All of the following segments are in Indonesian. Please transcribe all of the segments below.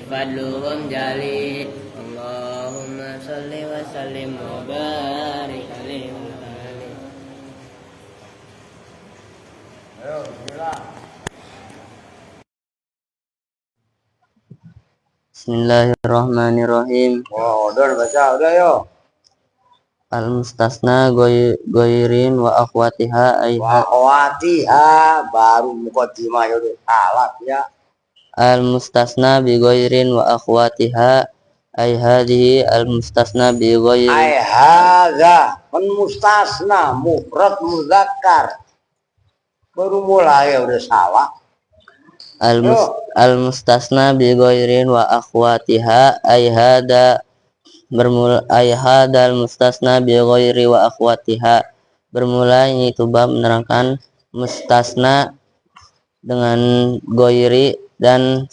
Fadluhum jali. Allahumma salli wa sallim wa barik alaihi wa alihi. Ayo, bismillah. Bismillahirrahmanirrahim. Udah baca, udah yo. Al-mustasna goirin wa akhwatiha Wa akhwatiha baru muqaddimah ya udah salah ya. Al-mustasna bi goirin wa akhwatiha ay hadhihi al-mustasna bi goirin Ay hadza mustasna mufrad muzakkar. Baru mulai ya udah salah. Al-mustasna bi goirin wa akhwatiha ay hada al-mustasna bi goiri wa akhwatiha. Bermula ini itu bab menerangkan mustasna dengan goiri dan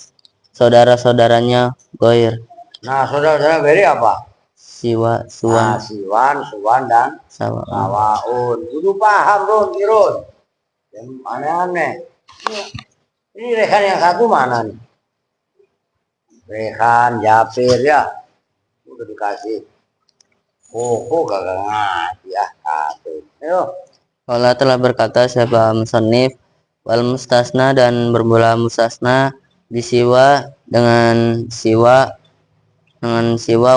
saudara-saudaranya goir. Nah, saudara-saudara beri apa? Siwa, suwan. Nah, siwan, suwan dan sawaun. Kudu paham Ron, Irun. Yang aneh-aneh. Ini rekan yang satu mana nih? Rekan Japir ya. Udah dikasih. Oh, kagak ngaji ya. Ayo. Allah telah berkata siapa musannif wal mustasna dan bermula mustasna bisiwa dengan siwa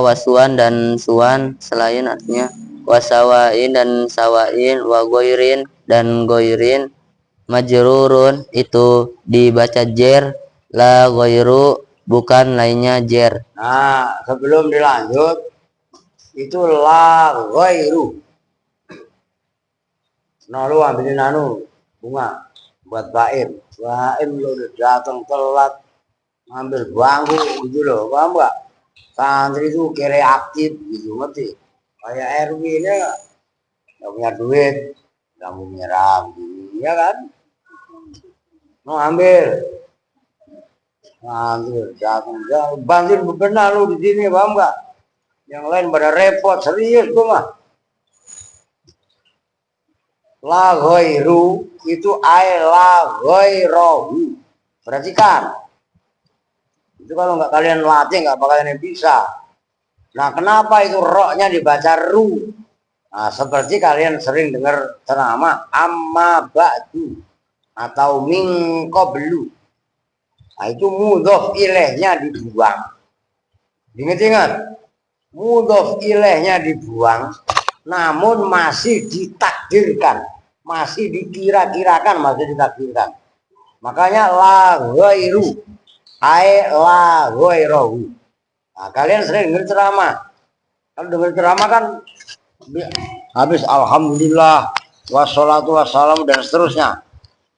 wasuan dan suwan selain artinya wasawain dan sawain wa goirin dan goirin majrurun itu dibaca jer la goiru bukan lainnya jer. Nah, sebelum dilanjut itu la goiru. Nah, lu ambilin bunga buat Baim. Baim lo udah datang telat ngambil bangku gitu loh, paham nggak? Santri itu kere aktif gitu, ngerti? Kayak Erwin ya, nggak punya duit, nggak mau nyerah, gitu, ya kan? Mau ambil, datang, banjir bebenah lu di sini, paham nggak? Yang lain pada repot, serius gua mah. La ghairu itu ay la ghairahu. Perhatikan. Itu kalau nggak kalian latih nggak bakalan bisa. Nah, kenapa itu roknya dibaca ru? Nah, seperti kalian sering dengar ceramah amma ba'du atau min qablu. Nah, itu mudhof ilaihnya dibuang. Ingat-ingat. Mudhof ilaihnya dibuang, namun masih ditakdirkan. Masih dikira-kirakan, masih ditakdirkan. Makanya la ghairu ay la ghairahu. Nah, kalian sering dengar ceramah. Kalau dengar ceramah kan habis alhamdulillah wassalatu wassalamu dan seterusnya.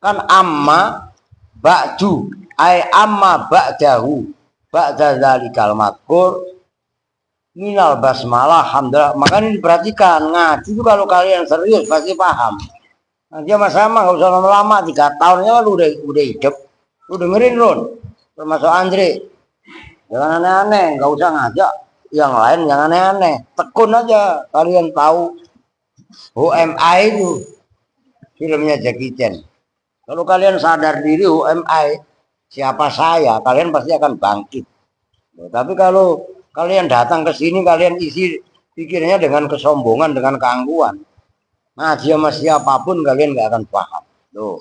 Kan amma ba'du ay amma ba'dahu ba'da dzalikal madkur minal basmalah alhamdulillah. Makanya diperhatikan ngaji itu kalau kalian serius pasti paham. Nah, dia sama nggak usah lama-lama 3 tahunnya lu udah hidup. Lu dengerin Ron, termasuk Andre. Jangan aneh-aneh, nggak usah ngajak yang lain yang aneh-aneh. Tekun aja kalian tahu UMI itu filmnya Jackie Chan. Kalau kalian sadar diri UMI siapa saya, kalian pasti akan bangkit. Nah, tapi kalau kalian datang ke sini kalian isi pikirnya dengan kesombongan, dengan keangkuhan. Nah, sama siapapun kalian nggak akan paham. Tuh.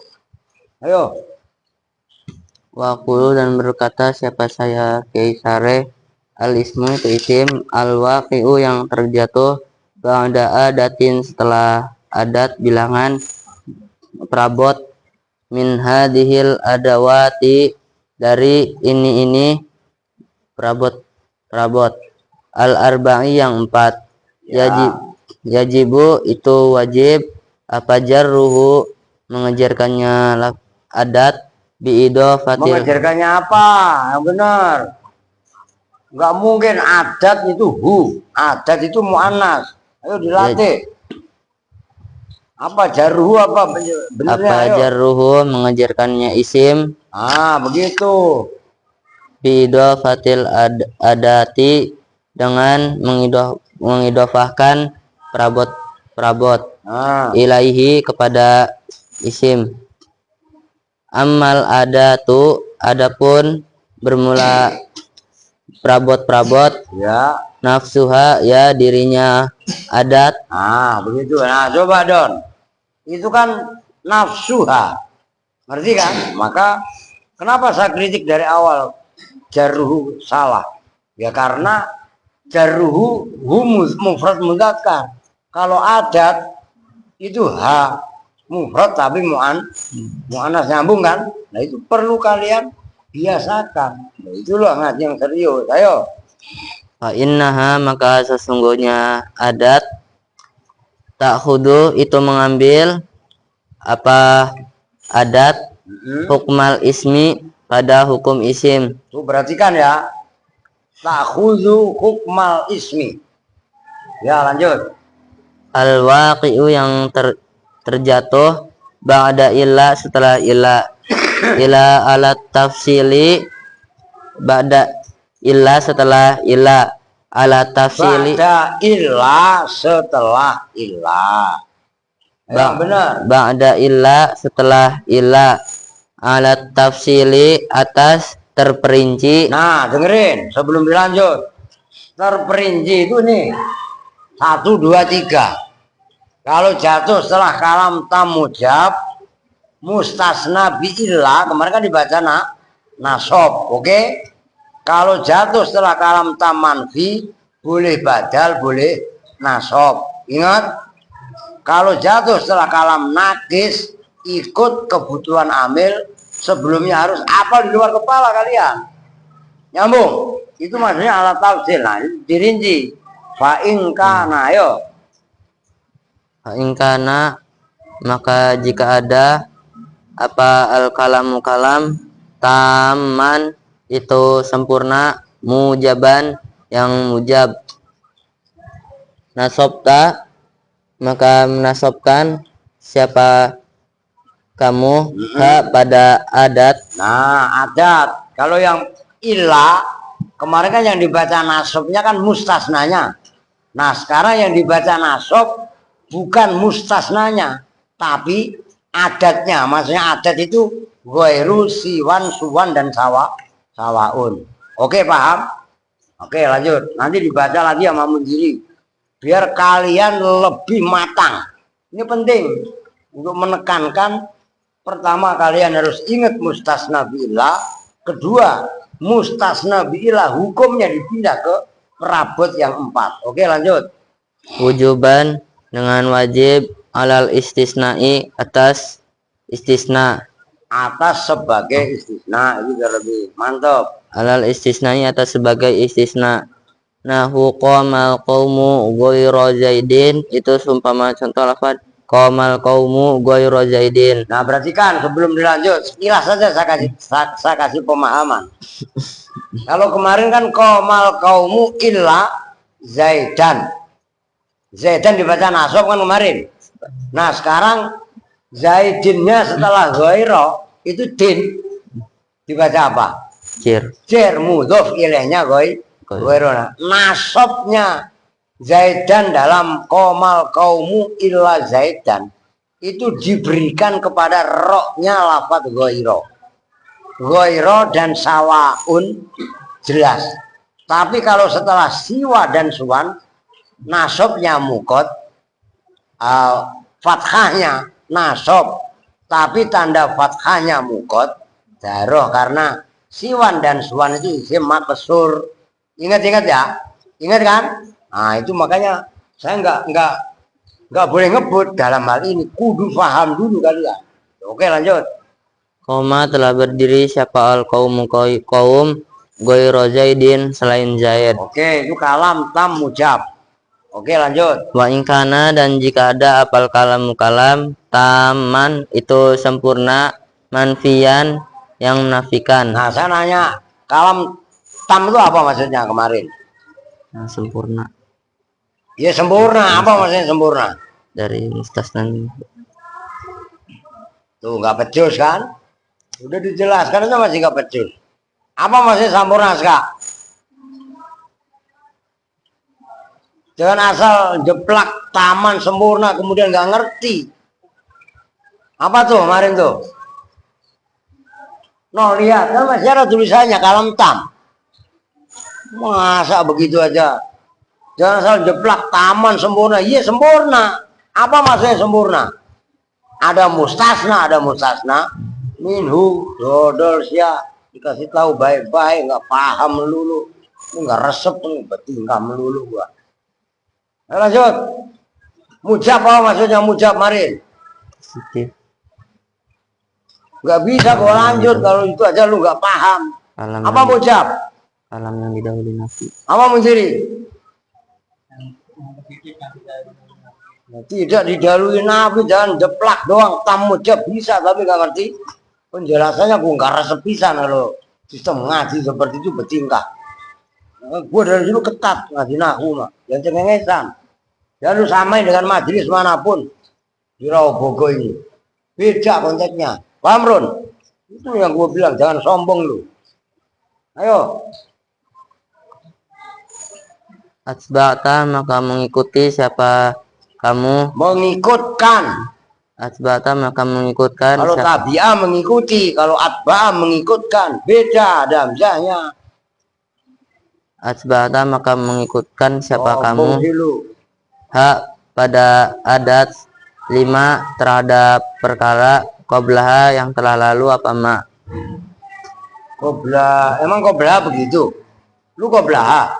Ayo. Waqulu dan berkata siapa saya Kaisare al-ismu itu isim al-waqi'u yang terjatuh ba'da adatin setelah adat bilangan perabot min hadhil adawati dari ini perabot. Al-arba'i yang 4. Ya. Yajibu itu wajib. Apa jarruhu mengejarkannya adat biidofatil. Mengejarkannya apa? Yang benar. Nggak mungkin adat itu adat itu mu'annas. Ayo dilatih. Apa jarruhu apa benernya? Apa jarruhu mengejarkannya isim. Begitu. Biidofatil adati dengan mengidofahkan perabot ilaihi kepada isim. Amal adatu adapun bermula perabot Ya. Nafsuha ya dirinya adat. Begitu. Nah coba Don, itu kan nafsuha, ngerti kan? Maka kenapa saya kritik dari awal jarruhu salah? Ya karena jarruhu mufrad mudzakkar. Kalau adat itu mufrad tapi mu'annas nyambung kan? Nah itu perlu kalian biasakan. Nah, itu loh ngaji yang serius. Ayo. Fa innaha maka sesungguhnya adat ta'khudu itu mengambil apa adat hukmal ismi pada hukum isim. Tuh perhatikan ya. Ta'khudhu hukmal ismi. Ya lanjut. Al-waqi'u yang terjatuh ba'da illa setelah illa alat tafsili ba'da illa setelah illa alat tafsili ba'da illa setelah illa. Yang benar. Ba'da illa setelah illa alat tafsili atas terperinci. Nah dengerin sebelum dilanjut. Terperinci itu nih 1, 2, 3. Kalau jatuh setelah kalam tamujab mustasna bi'illah, kemarin kan dibaca nasob, oke? Kalau jatuh setelah kalam tam manfi boleh badal, boleh nasob. Ingat, kalau jatuh setelah kalam nakis ikut kebutuhan amil, sebelumnya harus apa di luar kepala kalian. Nyambung. Itu maksudnya alat tafsir. Nah, dirinci. Fa in kana, ayo. Ingkana maka jika ada apa al-kalamu kalam taman itu sempurna mujaban yang mujab nasobta maka menasobkan siapa kamu pada adat. Nah adat kalau yang illa kemarin kan yang dibaca nasobnya kan mustasnanya. Nah sekarang yang dibaca nasob bukan mustasnanya, tapi adatnya. Maksudnya adat itu ghairu, siwan, suwan, dan sawaun. Oke, paham? Oke, lanjut. Nanti dibaca lagi sama Munziri. Biar kalian lebih matang. Ini penting untuk menekankan. Pertama, kalian harus ingat mustasna bi'illah. Kedua, mustasna bi'illah hukumnya dipindah ke perabot yang 4. Oke, lanjut. Wujuban dengan wajib alal istisnai atas istisna. Atas sebagai istisna itu lebih mantap. Alal istisnai atas sebagai istisna. Nahu qamal qaumu ghairu zaidin itu seumpama contoh lafaz qamal qaumu ghairu zaidin. Nah perhatikan sebelum dilanjut sekilas saja saya kasih pemahaman. Kalau kemarin kan qamal qaumu illa zaidan. Zaidan dibaca nasob kan kemarin. Nah sekarang zaidinnya setelah ghairo itu din dibaca apa? Jer mudhof ilaihnya ghairo. Nasobnya zaidan dalam qamal qaumu illa zaidan itu diberikan kepada roknya lafadz ghairo. Ghairo dan sawaun jelas. Tapi kalau setelah siwa dan suwan nasobnya mukot, fathahnya nasob, tapi tanda fathahnya mukot, daroh karena siwan dan suwan itu isim maqsur. Ingat ya, ingat kan? Nah itu makanya saya nggak boleh ngebut dalam hal ini, kudu paham dulu kalian. Oke lanjut. Koma telah berdiri siapa al kaum ghairu Zaidin, selain Zaid. Oke, itu kalam tam mujab. Oke, lanjut. Wa ingkana, dan jika ada apal kalam kalam taman itu sempurna, manfian yang menafikan. Nah, saya nanya, kalam tam itu apa maksudnya kemarin? Nah, sempurna Ya sempurna, apa maksudnya sempurna? dari mustasna. Tuh nggak becus kan? Udah dijelaskan itu masih nggak becus. Apa maksudnya sempurna Kak? Jangan asal jeplak taman sempurna kemudian nggak ngerti. Apa tuh kemarin tuh? No, lihat kan masih ada tulisannya kalam tam. Masa begitu aja? Jangan asal jeplak taman sempurna. Iya sempurna. Apa maksudnya sempurna? Ada mustasna minhu dodol sia, dikasih tahu baik-baik, nggak paham melulu, nggak resep berarti nggak melulu gua. Nah, lanjut. Mujab apa maksudnya mujab marin? Positif. Nggak bisa gua lanjut kalau itu aja lu nggak paham. Kalam Apa yang, mujab? kalam yang didahului nafi. Apa menjadi? Tidak didahului nafi, jangan jeplak doang. Tam mujab bisa tapi nggak ngerti penjelasannya. Gue nggak resep pisan lo. Sistem ngaji seperti itu bertingkah. Gue dari dulu ketat ngaji nahu mah, yang cengengesan. Dan lu samain dengan majelis manapun di Rawobogo ini, beda konteksnya. Paham Ron? Itu yang gue bilang, jangan sombong lu. Ayo. Asba'ta, maka mengikuti siapa kamu. Mengikutkan. Asba'ta, maka mengikutkan. Kalau tabi'ah mengikuti, kalau atba'ah mengikutkan, beda ada hamzahnya. Asba'ta, maka mengikutkan siapa kamu. Dulu. Hak pada adat 5 terhadap perkara qoblaha yang telah lalu apa mak. Qoblah, emang qoblah begitu? Lu qoblah?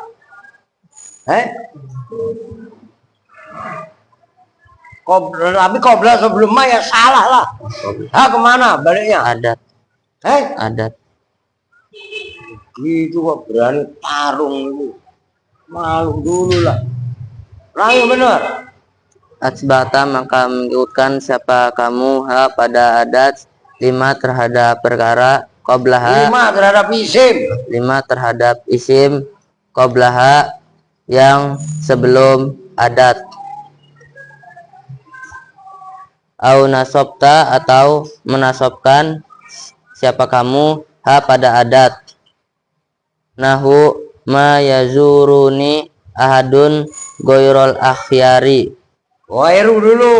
Tapi qoblah sebelum ma ya salah lah. Kemana baliknya? Adat. Adat. Gitu kok berani tarung itu. Malu dulu lah. Lalu bener. Asbata, maka mengikutkan siapa kamu pada adat 5 terhadap perkara qoblaha. 5 terhadap isim. 5 terhadap isim qoblaha yang sebelum adat. Au nasobta, atau menasobkan siapa kamu pada adat. Nahu ma yazuruni ahadun goyrol akhyari. Goyru dulu.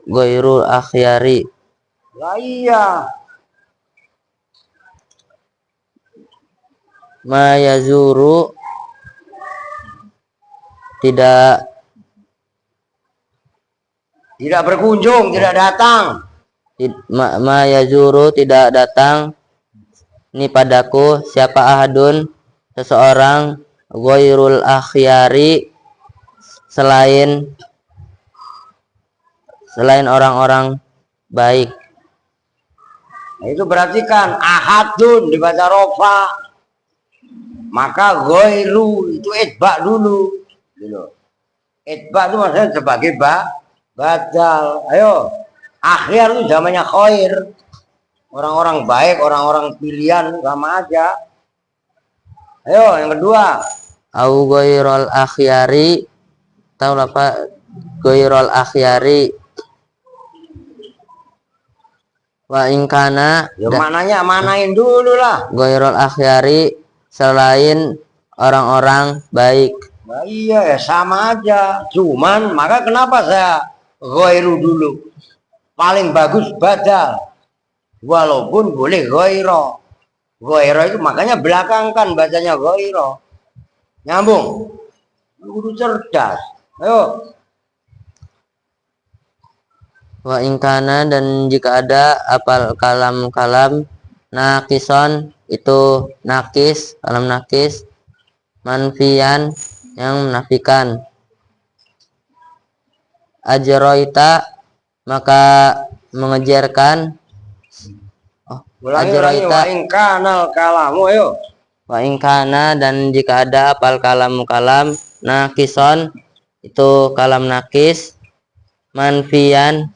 Goyrul akhyari. Lah iya. Ma yazuru, tidak berkunjung, tidak datang. Ma yazuru, tidak datang ini padaku siapa ahadun, seseorang, ghairul akhyari, selain orang-orang baik. Nah, itu berarti kan ahadun dibaca rofa, maka ghairu itu itba dulu. Itba itu maksudnya sebagai badal. Ayo, akhir itu zamannya khair. Orang-orang baik, orang-orang pilihan sama aja. Ayo, yang kedua. Au ghairul akhyari, tahu apa ghairul akhyari? Wa ingkana, ya mananya manain dulu lah. Ghairul akhyari, selain orang-orang baik. Nah, iya ya sama aja. Cuman maka kenapa saya ghairu dulu? Paling bagus badal. Walaupun boleh ghairo. Ghairo itu makanya belakangkan bacanya ghairo. Nyambung. Guru cerdas. Ayo. Wa ingkana, dan jika ada apal kalam-kalam nakison, itu nakis, kalam nakis, manfian yang menafikan. Ajroita, maka mengejarkan Oh, Ulangi wa ajroita in kanal kalamu ayo. wa ingkana, dan jika ada apal kalamu kalam nakison itu kalam nakis, manfian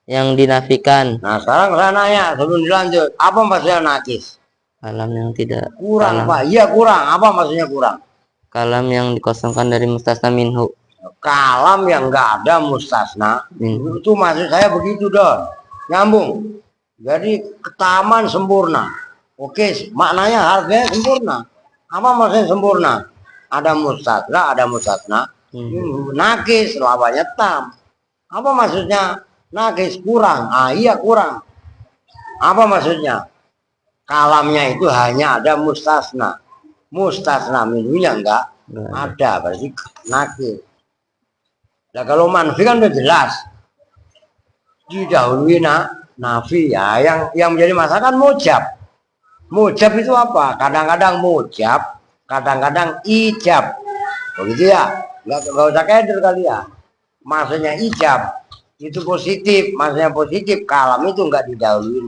yang dinafikan, Nah sekarang saya nanya sebelum dilanjut, apa maksudnya nakis? kalam yang tidak Kurang kalam Pak, iya kurang. Apa maksudnya kurang? kalam yang dikosongkan dari mustasna minhu. Kalam yang nggak ada mustasna, Minhu. itu maksud saya begitu Don. Nyambung. Jadi ketaman sempurna. Oke, maknanya harganya sempurna. Apa maksudnya sempurna? Ada mustasna. Nakis, lawannya tam. Apa maksudnya nakis? Kurang. Ah iya kurang. Apa maksudnya? Kalamnya itu hanya ada mustasna. Mustasna minunya enggak ada, berarti nakis. Nah kalau manfi kan udah jelas. Didahului nafi ya. Yang menjadi masalah kan mujab. Mujab itu apa? Kadang-kadang mujab, kadang-kadang ijab. Begitu ya? Enggak usah keder kali ya. Maksudnya ijab itu positif, maksudnya positif. Kalam itu enggak didahului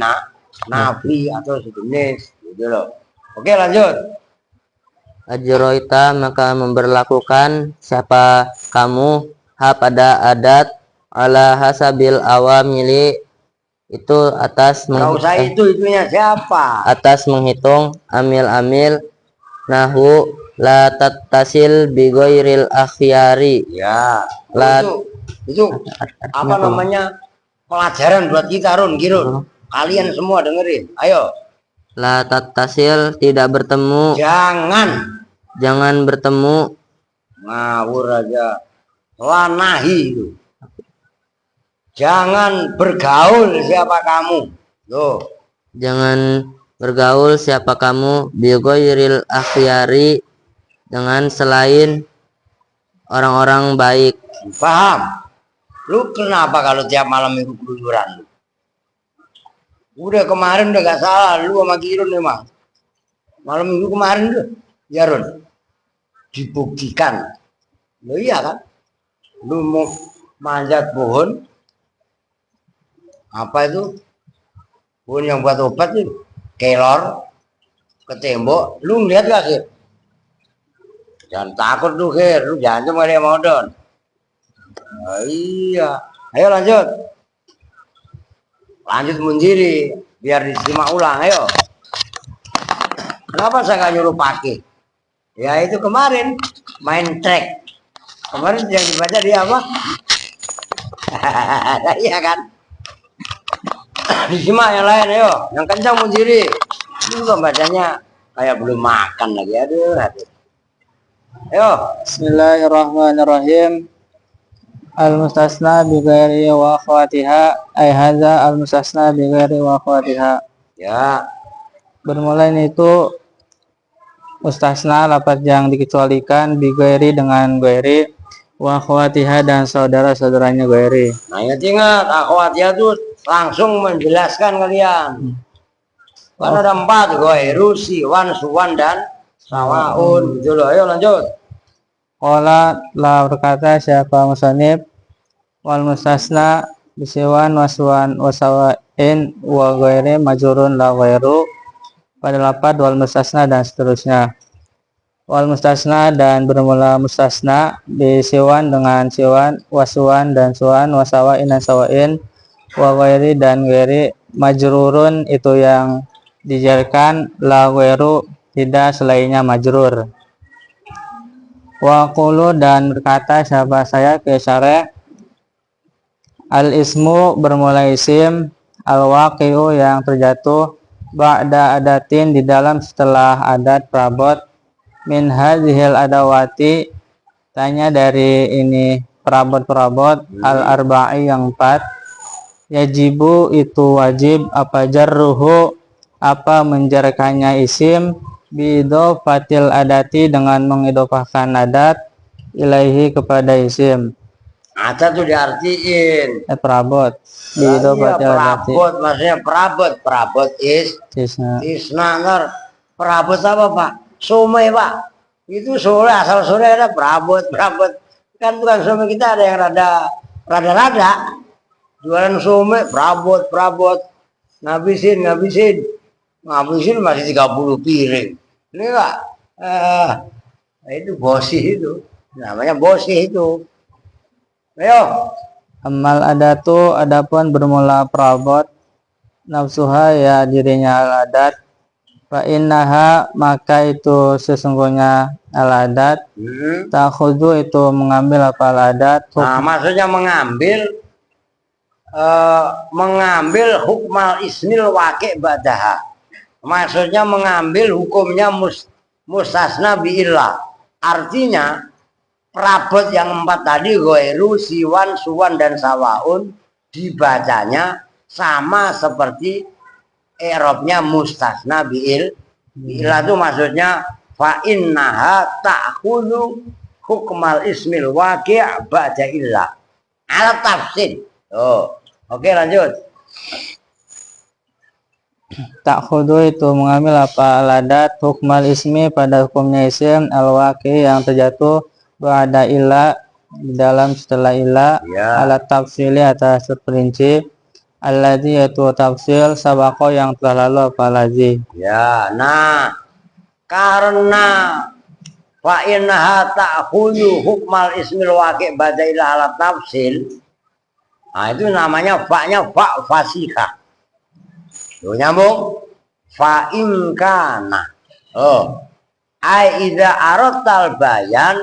nafi atau sejenis gitu loh. Oke lanjut. Ajroita maka memberlakukan siapa kamu ha pada adat ala hasabil awamili itu Nggak usah itunya siapa? atas menghitung amil-amil nahu la tattasil bi ghairil akhyari. Ya, La itu apa namanya pelajaran buat kita Run, Girun. Kalian semua dengerin. Ayo. La tattasil tidak bertemu, jangan bertemu. Ngawur aja. Lanahi itu. Jangan bergaul siapa kamu. Loh. Jangan bergaul siapa kamu bi ghairil akhyari, dengan selain orang-orang baik. Paham? Lu kenapa kalau tiap malam itu keluyuran? Udah kemarin udah gak salah lu sama Girun memang. Malam minggu kemarin tuh, ya Run. Dibuktikan. Lo iya kan? Lu mau manjat pohon, apa itu? Pohon yang buat obat itu, kelor ke tembok. Lu ngeliat gak sih? Jangan takut lu Kir, lu jangan cuma dia mau Don. Oh, iya. Ayo lanjut. Lanjut Munjiri biar disimak ulang. Ayo. Kenapa saya nggak nyuruh pakai? Ya itu kemarin main track. Kemarin yang dibaca dia apa? Iya kan? Disimak yang lain ayo. Yang kencang Munjiri. Ini kok bacanya kayak belum makan lagi. Aduh. Ayo. Bismillahirrahmanirrahim. Al-mustasna bi ghairi wa akhwatiha, ay hadza al-mustasna bi ghairi wa akhwatiha. Ya. Bermula ini itu mustasna lafaz yang dikecualikan bi ghairi dengan ghairi, wa akhwatiha dan saudara-saudaranya ghairi. Nah ingat akhwatiha tuh langsung menjelaskan kalian. Kan ada 4 ghairu, siwan, suwan dan sawaun gitu loh. Ayo lanjut. Qala la berkata siapa musannif wal mustasna bisiwan waswan wasawain wa ghairi majurun la ghairu pada lafaz wal mustasna dan seterusnya. Wal mustasna dan bermula mustasna bisiwan dengan siwan, waswan dan suwan, wasawain dan sawain, wa ghairi dan ghairi majrurun itu yang dijarkan, la ghairu tidak selainnya majrur. Wa qulu dan berkata siapa saya ke syarah al ismu bermula isim, al waqi'u yang terjatuh, ba'da adatin di dalam setelah adat perabot, min hadhil adawati tanya dari ini perabot-perabot, al arba'i yang 4, yajibu itu wajib apa jarruhu apa menjarkannya isim, biidhofatil adati dengan mengidofahkan adat, ilaihi kepada isim. Adat tuh diartiin Perabot biidhofatil adati. Perabot maksudnya perabot isna ntar perabot apa Pak? Somai Pak. Itu sore asal sore ada perabot kan bukan somai kita ada yang rada jualan somai perabot ngabisin masih 30 piring. Ini enggak, itu bosi itu, namanya bosi itu. Ayo. Amal adatu, adapun bermula perabot, nafsuha ya dirinya al-adat, fa innaha maka itu sesungguhnya al-adat, ta'khudhu itu mengambil apa al-adat. Nah, maksudnya mengambil hukmal ismil waqi' ba'daha. Maksudnya mengambil hukumnya mustasna bi'illah. Artinya perabot yang 4 tadi, ghairu, siwan, suwan, dan sawaun, dibacanya sama seperti i'rabnya mustasna bi'illah itu maksudnya fa innaha ta'khudhu hukmal ismil waqi' ba'da illah ala tafsir. Oke, lanjut. Ta'khudhu itu mengambil apa al-adat, hukmal ismi pada hukumnya isim, al-waqi yang terjatuh ba'da illa di dalam setelah illa, Ya. ala tafsili atas terperinci, alladzi yaitu tafsil sabaqo yang telah lalu apa lazi. Ya, nah karena fa innaha ta'khudhu hukmal ismil waqi' ba'da illa ala tafsil. Nah, itu namanya fa-nya fa fasihah. Tuh nyambung. Fa in kana. Ai idza aratal bayan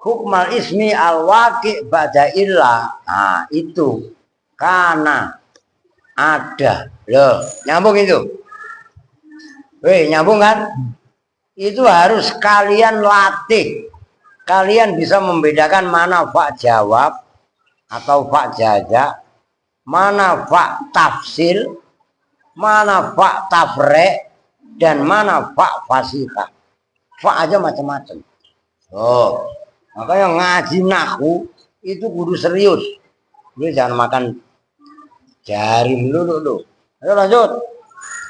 hukmal ismi al waqi' ba'da illa. Nah, itu kana ada. Loh, nyambung itu. Nyambung kan? Itu harus kalian latih. Kalian bisa membedakan mana fa jawab atau fa jaza, mana fa tafsil, mana fa tafre, dan mana fa fasihah. Fa aja macam-macam. Makanya ngaji nahwu itu kudu serius. Lu jangan makan jari dulu. Ayo lanjut.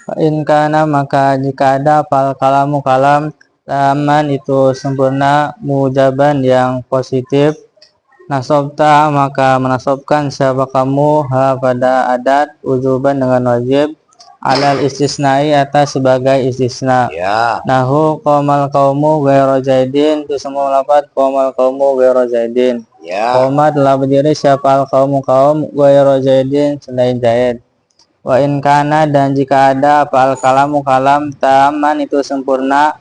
Fa in kana maka jika ada fal kalamu kalam taman itu sempurna, mujaban yang positif, nasobta maka menasobkan siapa kamu ha pada adat, ujuban dengan wajib, alal istisnai atas sebagai istisna. Ya. Nahu qomal kaumu ghairu zaidin, itu semua lafaz qomal kaumu ghairu zaidin. Ya. Qoma telah berdiri siapa kaum ghairu zaidin selain zaid. Wa in kana dan jika ada fal kalamu kalam taman itu sempurna,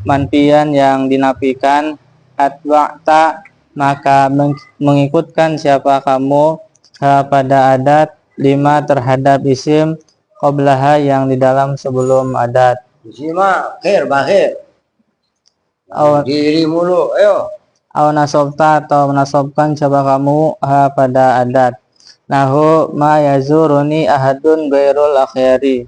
manfian yang dinafikan, atba'ta maka mengikutkan siapa kamu pada adat, lima terhadap isim qablaha yang di dalam sebelum adat. Sima khair bakhir. Diri mulu, ayo. Aw nasobta atau menasobkan siapa kamu pada adat. Nahu ma yazuruni ahadun ghairul akhyari.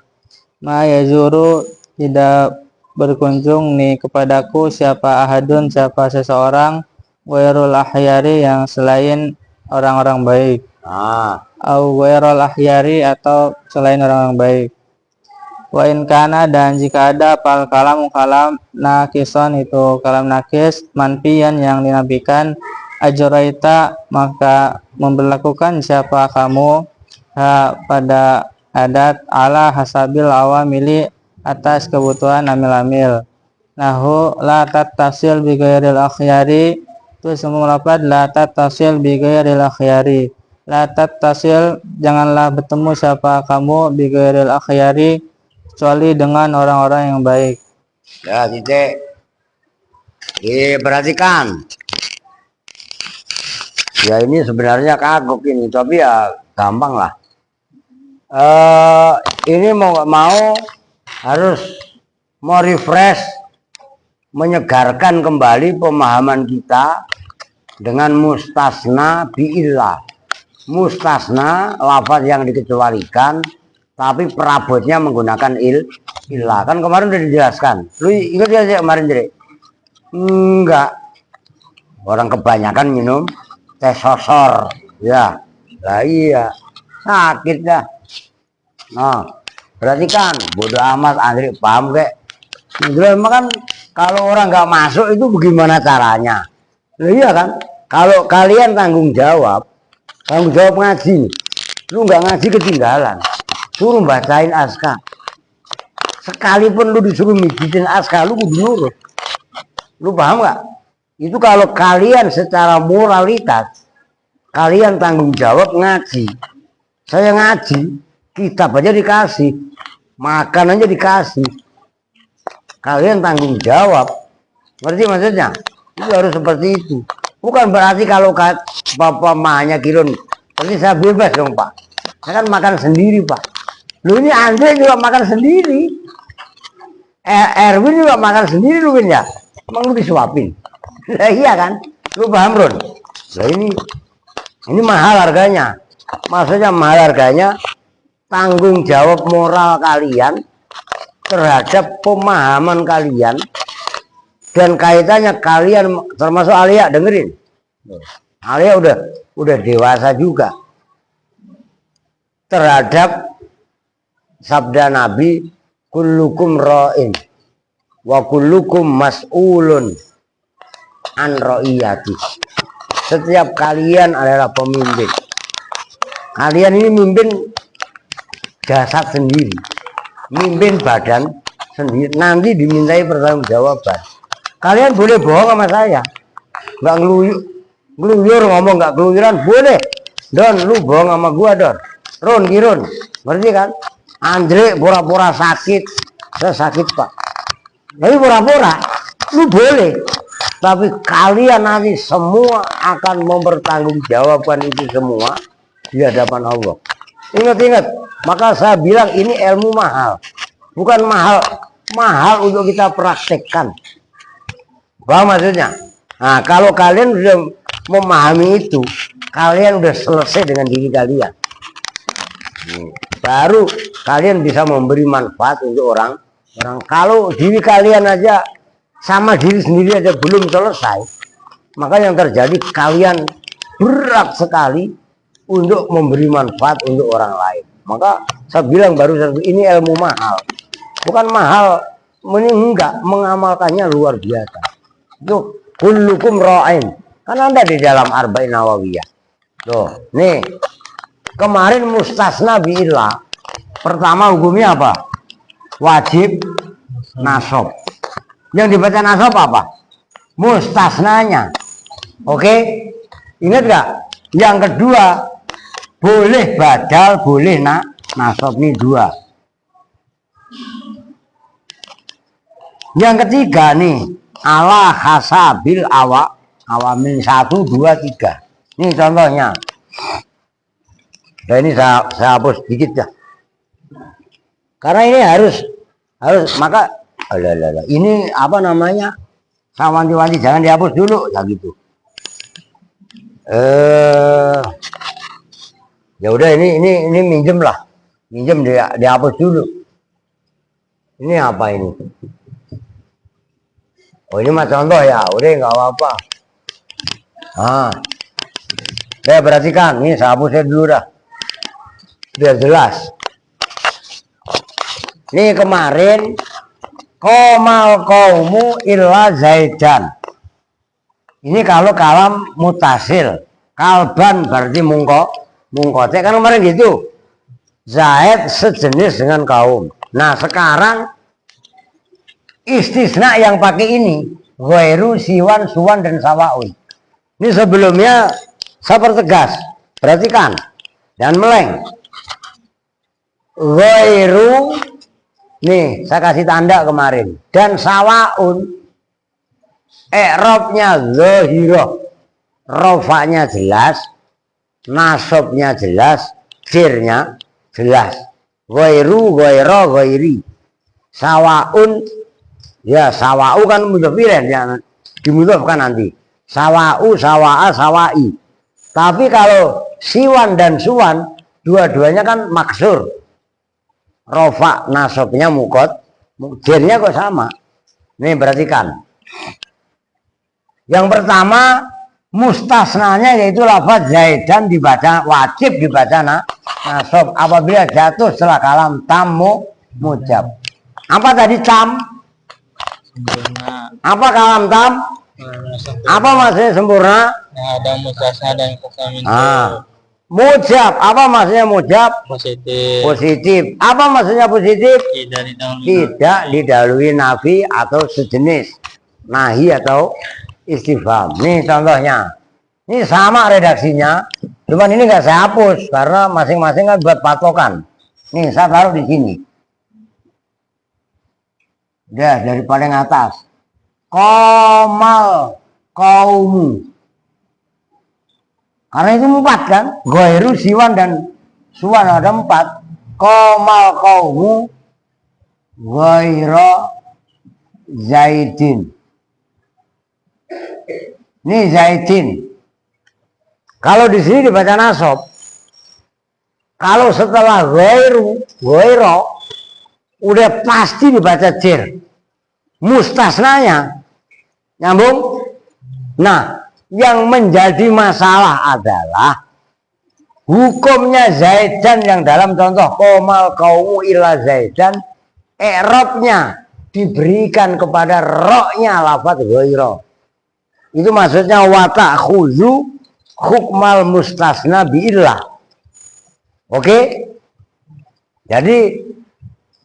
Ma yazuru tidak berkunjung nih kepadaku siapa ahadun siapa seseorang, ghairul akhyari yang selain orang-orang baik. Au ghairul akhyari atau selain orang-orang baik. Wa in kana dan jika ada fal kalam nakison itu kalam nakis, manfian yang dinafikan, ajraita maka memberlakukan siapa kamu pada adat ala hasabil awamili atas kebutuhan amil-amil. Nahu la tattasil bi ghairil akhyari, itu semua lafaz la tattasil bi ghairil akhyari. La tattasil janganlah bertemu siapa kamu bi ghairil akhyari kecuali dengan orang-orang yang baik. Ya, titik. Diperhatikan. Ya ini sebenarnya kagok ini, tapi ya gampang lah. Ini mau nggak mau harus mau refresh, menyegarkan kembali pemahaman kita dengan mustasna bi'illah. Mustasna lafaz yang dikecualikan, tapi perabotnya menggunakan illah. Kan kemarin udah dijelaskan. Lu ingat ya sih kemarin jadi? Enggak. Orang kebanyakan minum teh sosor, ya. Lah iya, sakit dah. Nah, perhatikan, bodoh amat Andri, paham kek? Emang kan kalau orang nggak masuk itu bagaimana caranya? Lah iya kan? Kalau kalian tanggung jawab ngaji, lu nggak ngaji ketinggalan. suruh bacain aska. Sekalipun lu disuruh mijitin aska, lu kudu nurut. Lu paham nggak? Itu kalau kalian secara moralitas, kalian tanggung jawab ngaji. Saya ngaji, kitab aja dikasih, makan aja dikasih. Kalian tanggung jawab. Ngerti maksudnya? Itu harus seperti itu. Bukan berarti kalau bapak mahnya Kirun, berarti saya bebas dong Pak. Saya kan makan sendiri Pak. Lu ini Andre juga makan sendiri. Erwin juga makan sendiri lu ya. Emang lu disuapin? Nah, iya kan? Lu paham Ron? Nah ini mahal harganya. Maksudnya mahal harganya, tanggung jawab moral kalian terhadap pemahaman kalian dan kaitannya kalian termasuk Alia dengerin. Alia udah dewasa juga terhadap sabda Nabi kullukum ra'in wa kullukum mas'ulun an ra'iyati. Setiap kalian adalah pemimpin. Kalian ini mimpin jasad sendiri, mimpin badan sendiri, nanti dimintai pertanggungjawaban. Kalian boleh bohong sama saya, nggak ngeluyur ngomong nggak keluyuran boleh. Don, lu bohong sama gua Don. Ron, Kirun, ngerti kan? Andre pura-pura sakit, saya sakit Pak. Tapi pura-pura, lu boleh. Tapi kalian nanti semua akan mempertanggungjawabkan itu semua di hadapan Allah. Ingat-ingat, maka saya bilang ini ilmu mahal. Bukan mahal untuk kita praktekkan. Paham maksudnya? Nah, kalau kalian sudah memahami itu, kalian udah selesai dengan diri kalian. Baru kalian bisa memberi manfaat untuk orang. Kalau diri kalian aja sama diri sendiri aja belum selesai, maka yang terjadi kalian berat sekali untuk memberi manfaat untuk orang lain. Maka saya bilang barusan ini ilmu mahal. Bukan mahal, enggak, mengamalkannya luar biasa. Tuh, kullukum ra'in. Kan Anda di dalam Arba'in Nawawiyah. Tuh, nih. Kemarin mustasna bi'illah. Pertama hukumnya apa? Wajib nasab. Yang dibaca nasab apa? Mustasnanya. Oke? Ingat gak? Yang kedua, boleh badal, boleh nasab. Nih dua. Yang ketiga nih, ala hasabil awamin 1, 2, 3. Ini contohnya. Nah ini saya hapus dikit ya. Karena ini harus maka ini apa namanya? Sama wanti-wanti jangan dihapus dulu ya gitu. Ya udah ini minjem lah. Minjem dihapus dulu. Ini apa ini? Oh ini mah contoh ya, udah nggak apa-apa. Saya perhatikan, ini saya hapusnya dulu dah, biar jelas. Ini kemarin, komal kaumu illa zaidan. Ini kalau kalam mutasil, kalban berarti mungkote kan kemarin gitu. Zaid sejenis dengan kaum. Nah sekarang istisna yang pakai ini ghairu, siwan, suwan, dan sawaun. Ini sebelumnya saya pertegas, perhatikan dan meleng. Ghairu, nih saya kasih tanda kemarin, dan sawaun i'rabnya zahirah, rofanya jelas, nasabnya jelas, jirnya jelas. Ghairu, ghaira, ghairi. Sawaun, ya sawa'u kan mudzafirin ya, dimudhafkan nanti. Sawa'u, sawa'a, sawa'i. Tapi kalau siwan dan suwan dua-duanya kan maksur. Rofa nasabnya mukot, jirnya kok sama. Nih perhatikan. Yang pertama mustasnanya yaitu lafaz zaidan dibaca, wajib dibaca nasab apabila jatuh setelah kalam tam mujab. Apa tadi tam? Sempurna. Apa kalam tam? Apa maksudnya sempurna? Nah, ada mustasna dan qasamin. Mujab. Apa maksudnya mujab? Positif. Positif. Apa maksudnya positif? Tidak didahului. Tidak didahului nafi atau sejenis. Nahi atau istifham. Nih contohnya. Ini sama redaksinya. Cuman ini nggak saya hapus karena masing-masing kan buat patokan. Nih saya taruh di sini. Udah dari paling atas. Komal kaumu. Karena itu 4 kan. Goiru, siwan, dan suwan ada 4. Komal kaumu. Goiro zaidin. Ini zaidin. Kalau di sini dibaca nasab. Kalau setelah goiru, goiro, udah pasti dibaca jer. Mustasnanya nyambung. Nah, yang menjadi masalah adalah hukumnya zaidan yang dalam contoh komal kaumu ila zaidan, i'rabnya diberikan kepada roknya lafadz ghaira. Itu maksudnya wata khuzu hukmal mustasna biillah. Oke? Jadi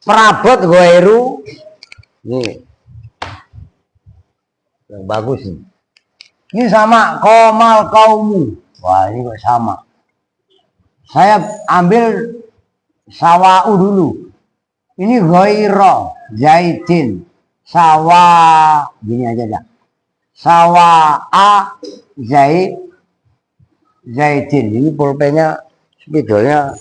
perabot ghairu ini yang bagus nih. Ini sama komal kaumu. Wah, ini kok sama. Saya ambil sawa'u dulu. Ini ghaira zaidin. Sawa gini aja dah. Sawa'a zaidin. Ini pulpennya spidolnya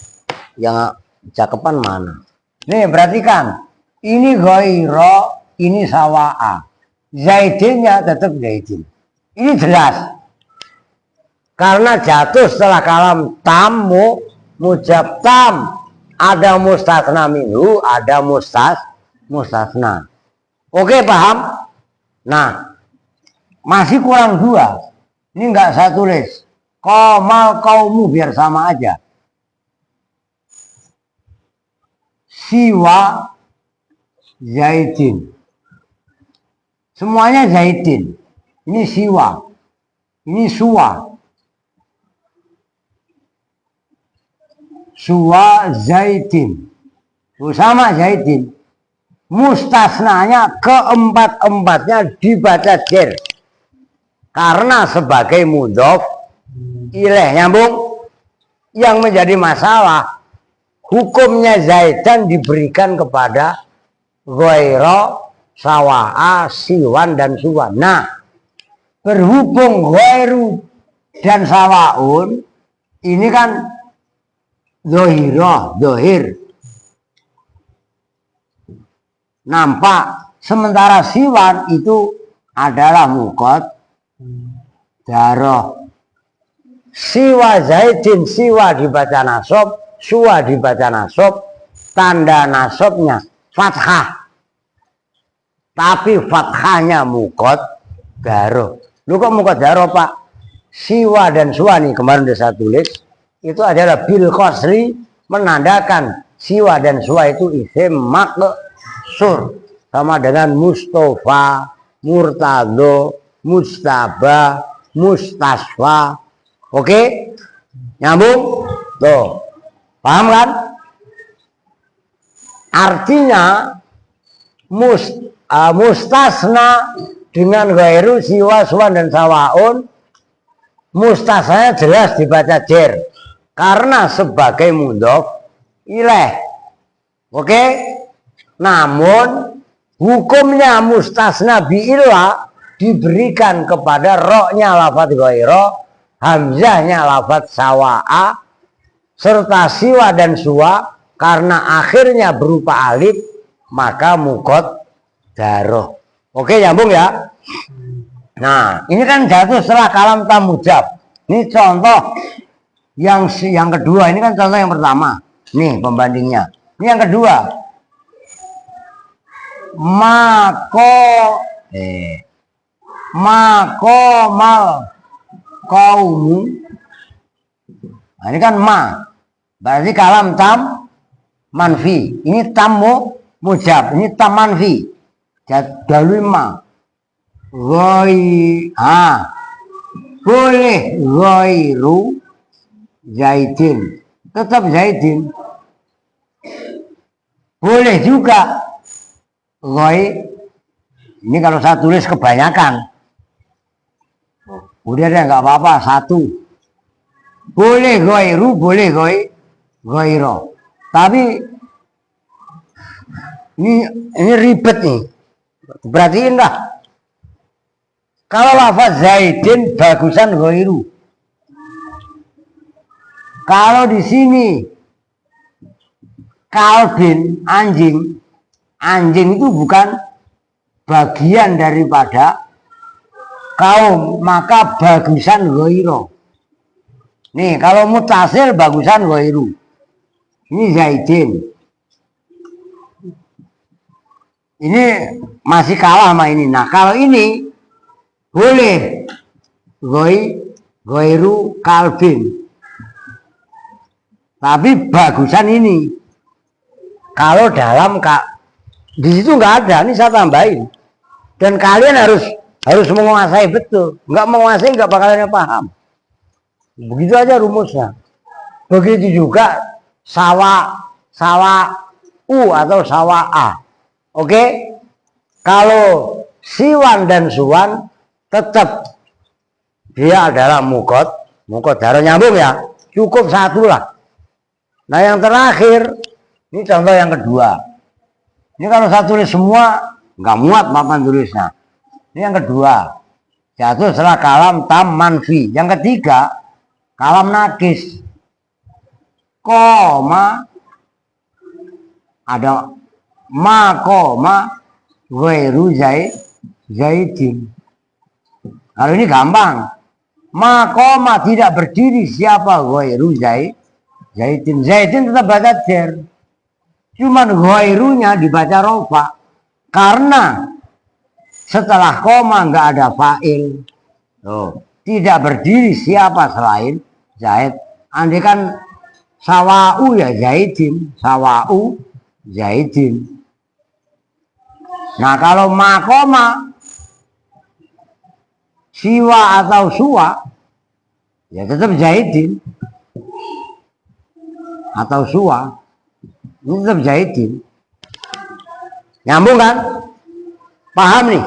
yang cakepan mana? Nih perhatikan. Ini ghaira, ini sawa'a. Zaidinnya tetap zaidin. Ini jelas. Karena jatuh setelah kalam tam mujab tam. Ada mustasna minhu, ada mustasna. Oke, paham? Nah, masih kurang 2. Ini enggak saya tulis. Komal kaumu biar sama aja. Siwa zaidin. Semuanya zaidin. Ini siwa. Ini suwa. Suwa zaidin. Sama zaidin. Mustasnanya keempat-empatnya dibaca jer. Karena sebagai mudhof ilaih, nyambung. Yang menjadi masalah hukumnya zaidan diberikan kepada ghaira, sawa'a, siwan, dan suwan. Nah, berhubung ghairu dan sawa'un ini kan zohir nampak, sementara siwan itu adalah mukot daroh. Siwa zaidin, siwa dibaca nasab, suwa dibaca nasab, tanda nasabnya fathah, tapi fathahnya mukot daroh. Lu kok mukot daroh, Pak? Siwa dan suwa nih kemarin udah saya tulis, itu adalah bil qasri, menandakan siwa dan suwa itu isim maksur, sama dengan Mustafa, Murtado, Mustaba, Mustasfa. Oke? Nyambung? Tuh. Paham kan? Artinya mustasna dengan ghairu, siwa, suwan, dan sawaun, mustasnanya jelas dibaca jer karena sebagai mudhof ilaih. Oke? Namun hukumnya mustasna biillah diberikan kepada roknya lafadz ghaira, hamzahnya lafadz sawa'a, serta siwa dan suwa, karena akhirnya berupa alif, maka mukot daroh. Oke, nyambung ya? Nah, ini kan jatuh setelah kalam tam mujab. Ini contoh yang kedua. Ini kan contoh yang pertama. Nih pembandingnya. Ini yang kedua. Makomal kaumu. Nah, ini kan ma. Berarti kalam tam manfi. Ini tam mujab. Ini tam manfi. Dalui ma. Boleh ghairu Zaidin, tetap Zaidin. Boleh juga Goi, ini kalau saya tulis kebanyakan, udah deh nggak apa-apa, satu. Boleh goiru, boleh goiro. Tapi ini ribet nih. Perhatiin dah. Kalau lafaz Zaidin bagusan goiru. Kalau di sini Kalbin, anjing itu bukan bagian daripada kaum, maka bagusan goiro. Nih kalau mutasil bagusan goiru. Ini Zaidin. Ini masih kalah sama ini. Nah kalau ini boleh goiru kalbin. Tapi bagusan ini. Kalau dalam di situ nggak ada, ini saya tambahin. Dan kalian harus menguasai betul. Nggak menguasai nggak bakalan paham. Begitu aja rumusnya. Begitu juga sawa u atau sawa a. Oke? Kalau siwan dan suwan tetap dia adalah mukot darah nyambung ya. Cukup satu lah. Nah yang terakhir ini contoh yang kedua. Ini kalau saya tulis semua nggak muat papan tulisnya. Ini yang kedua. Jatuh setelah kalam tam manfi. Yang ketiga kalam nakis. Koma ada koma ghairu zaidin. Kalau ini gampang. Koma tidak berdiri siapa ghairu zaidin. Zaidin tetap baca jer. Cuman ghairunya dibaca rofa. Karena setelah koma nggak ada fa'il. Tidak berdiri siapa selain Zaid. Andai kan sawa'u ya Zaidin. Sawa'u Zaidin. Nah kalau makoma siwa atau suwa ya tetap Zaidin. Atau suwa ini tetap Zaidin. Nyambung kan? Paham nih?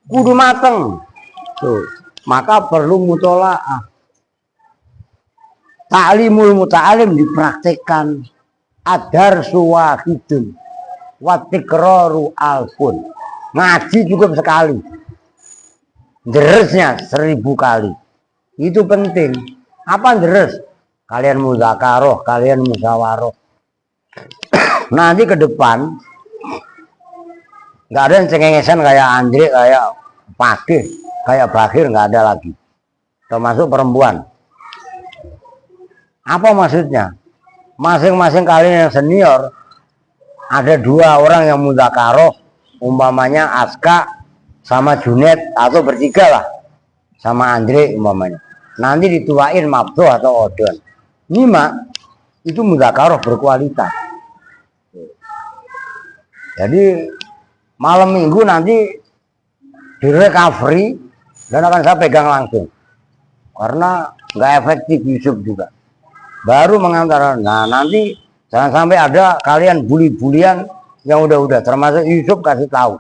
Kudu mateng. Tuh. Maka perlu mutola'ah. Ta'limul muta'alim dipraktekkan. Adar suwahidun. Watikraru alfun. Ngaji cukup sekali. Deresnya 1000 kali. Itu penting. Apa deres? Kalian muzakaroh, kalian musyawaroh. Nanti ke depan nggak ada yang cengengesan kayak Andre, kayak Pakir, kayak Bakir, nggak ada lagi. Termasuk perempuan. Apa maksudnya? Masing-masing kalian yang senior ada 2 orang yang muzakaroh, umpamanya Aska sama Junet atau bertiga lah sama Andre umpamanya. Nanti dituain Mabdo atau Odon. 5 itu muzakaroh berkualitas. Jadi malam minggu nanti di recovery dan akan saya pegang langsung karena nggak efektif Yusuf juga. Baru mengantar. Nah nanti jangan sampai ada kalian bully-bulian yang udah termasuk Yusuf kasih tahu.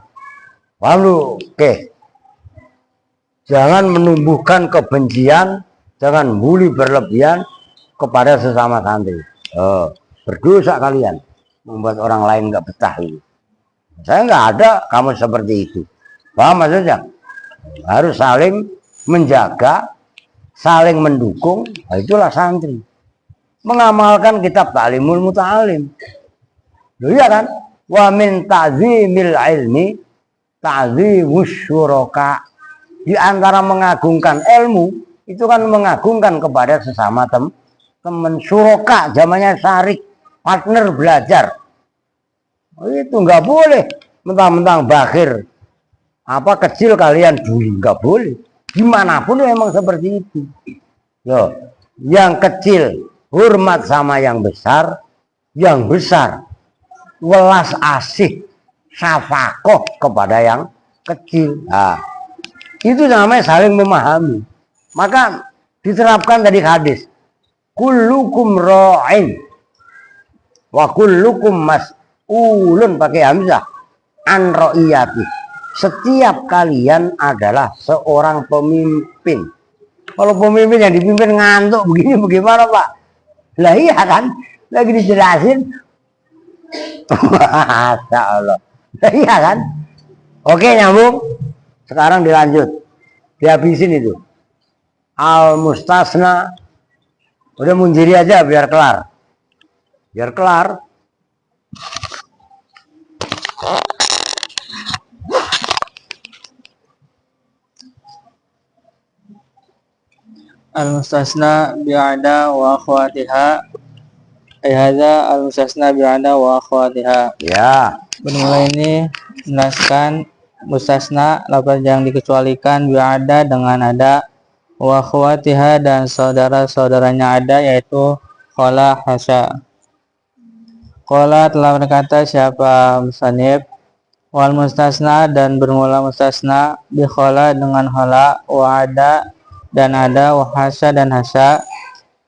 Lalu oke. Jangan menumbuhkan kebencian, jangan bully berlebihan kepada sesama santri. Berdosa kalian membuat orang lain nggak betah ini. Saya nggak ada kamu seperti itu. Paham maksudnya? Harus saling menjaga, saling mendukung. Nah, itulah santri. Mengamalkan kitab Ta'limul Muta'alim. Loh iya kan? Wa min ta'zimil ilmi ta'zimus syuraka. Di antara mengagungkan ilmu itu kan mengagungkan kepada sesama teman syuraka, zamannya syarik, partner belajar. Itu nggak boleh mentang-mentang Bakir apa kecil kalian bully, nggak boleh. Dimanapun memang seperti itu. Loh, yang kecil hormat sama yang besar welas asih syafakoh kepada yang kecil. Nah, itu namanya saling memahami. Maka diterapkan tadi hadis. kullukum ra'in wa kullukum mas'ulun pakai hamzah an ra'iyati. Setiap kalian adalah seorang pemimpin. Kalau pemimpin yang dipimpin ngantuk begini bagaimana Pak? Lah iya kan? Lagi dijelasin. Masya Allah. Lah iya kan? Oke nyambung. Sekarang dilanjut. Dihabisin itu. Al mustasna. Udah Munziri aja biar kelar. Biar kelar. Al-mustasna bi'ada wa akhwatiha. Hadza al-mustasna bi'ada wa akhwatiha. Ya. Bermula ini menjelaskan mustasna lafaz yang dikecualikan bi'ada dengan ada, wa akhwatiha dan saudara-saudaranya ada, yaitu qala hasya. Qala telah berkata siapa musannif, wal mustasna dan bermula mustasna bi qala dengan qala, wa ada dan ada, wa hasya dan hasya.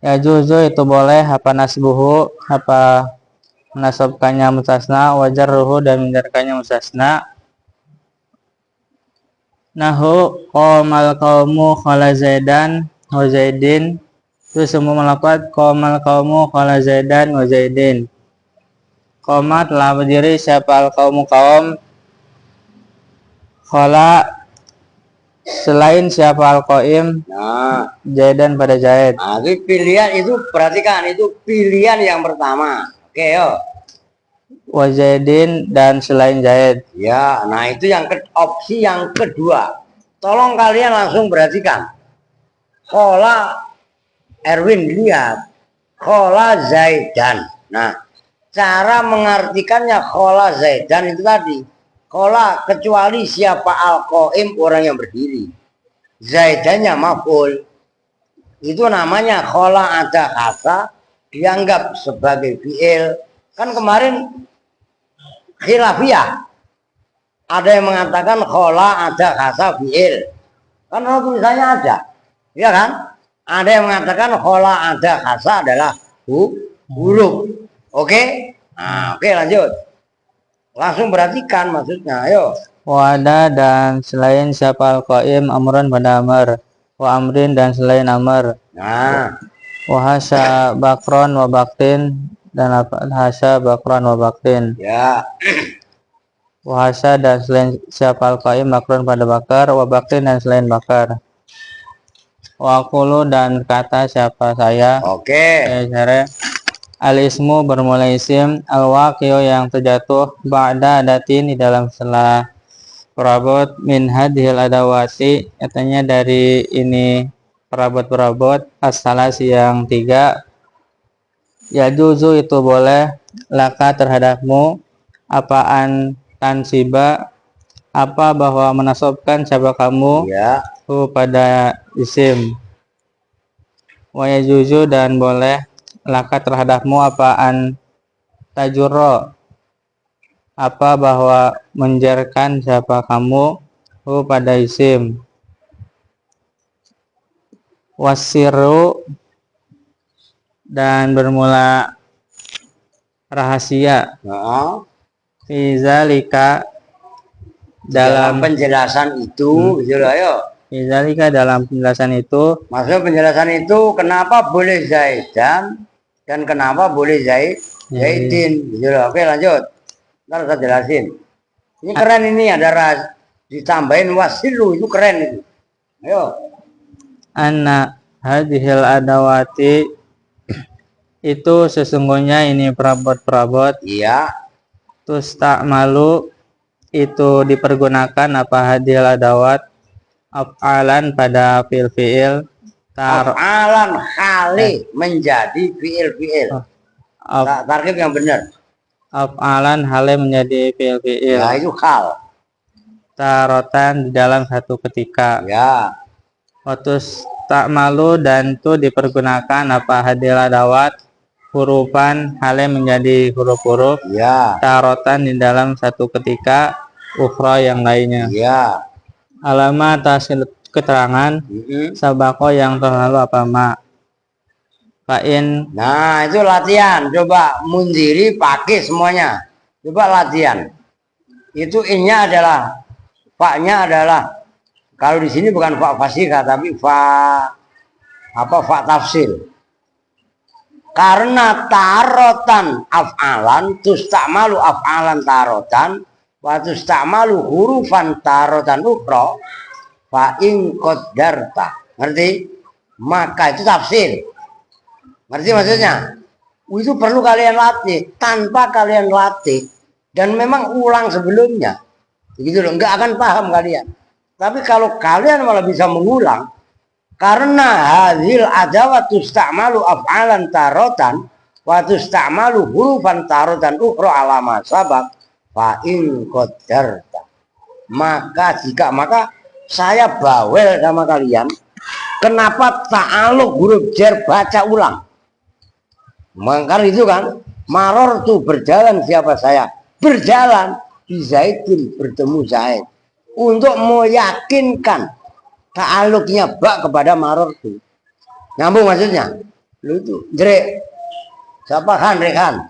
Ya juzu itu boleh apa nasbuhu, apa menasabkannya mustasna, wajar ruhu dan menjarkannya mustasna. Nahu qomal qaumu khala zaidan wa zaidin. Itu semua melapat qomal qaumu khala zaidan wa zaidin. Qoma telah berdiri siapa al qaumu kaum, khala selain siapa al-qaim, Nah, Zaidan pada Zaid. nah, itu pilihan itu perhatikan itu pilihan yang pertama. Oke, yo. Wa Zaidin dan selain Zaid. Ya, nah itu yang opsi yang kedua. Tolong kalian langsung perhatikan. Kola Erwin lihat. Kola Zaidan. Nah, cara mengartikannya kola Zaidan itu tadi. Kola kecuali siapa al-qaim orang yang berdiri. Zaidannya maf'ul. Itu namanya kola ada kata dianggap sebagai fi'il. Kan kemarin khilafiyah. Ada yang mengatakan kola ada kata fi'il. Kan tulisannya ada. Ya kan? Ada yang mengatakan kola ada kata adalah huruf. Oke? Nah, oke lanjut. Langsung perhatikan maksudnya, ayo. Wa ada dan selain siapa al-qaim amran pada amr. Wa amrin dan selain amr. Nah, Wa hasya bakron wa baktin dan hasya bakron wa baktin. ya. Wa hasya dan selain siapa al-qaim bakron pada bakar, wa baktin dan selain bakar. Wa aqulu dan kata siapa saya. Oke. Syarah. Al-ismu bermula isim, al-waqi'u yang terjatuh ba'da adatin di dalam setelah perabot, min hadhil adawati katanya dari ini perabot-perabot as-salasi yang tiga. Ya juzu itu boleh laka terhadapmu apaan tansiba apa bahwa menasabkan siapa kamu Ya. pada isim. Wa yajuzu dan boleh laka terhadapmu apaan tajurro apa bahwa menjarkan siapa kamu pada isim. Wasiru dan bermula rahasia. Nah, Fi zalika dalam dalam penjelasan itu, gitu loh, ayo. fi zalika dalam penjelasan itu Maksud penjelasan itu kenapa boleh Zaidan dan kenapa boleh Zaidin, gitu loh. Oke, lanjut. Ntar saya jelasin. Ini keren ini ada ditambahin wasilu itu keren itu. Ayo. anna hadhil adawati itu sesungguhnya ini perabot-perabot Iya. tusta'malu itu dipergunakan apa hadhil adawat af'alan pada fi'il Afalan khali menjadi fiil. Tarkib yang benar. af'alan hale menjadi fi'il Ya itu hal. tarotan di dalam satu ketika. Ya. Waktu tak malu dan itu dipergunakan apa hadil adawat hurufan hale menjadi huruf-huruf Ya. tarotan di dalam satu ketika ukhra yang lainnya. Ya. Alamat atas keterangan sabako yang terlalu apa ma Fa'in Nah, itu latihan. Coba mundiri pakai semuanya. Coba latihan. Itu innya adalah, fa-nya adalah, kalau di sini bukan fa fasihah tapi fa tafsir. Karena tarotan af'alan tusta'malu af'alan tarotan wa tusta'malu hurufan tarotan ukra fa in qaddarta. Ngerti? Maka itu tafsir. Ngerti maksudnya? Itu perlu kalian latih. Tanpa kalian latih dan memang ulang sebelumnya, begitu loh, nggak akan paham kalian. Tapi kalau kalian malah bisa mengulang, karena hadhil adawat tusta'malu af'alan tarotan wa tusta'malu hurufan tarotan ukhra alama sabab fa in qaddarta. Maka saya bawel sama kalian. Kenapa ta'aluk huruf jar baca ulang? Maka itu kan, maror tuh berjalan siapa saya? Berjalan di Zaidin, bertemu Zaid, untuk meyakinkan ta'aluknya bak kepada maror tuh. Nyambung maksudnya? Lu itu Jrek, siapa kan Rekan?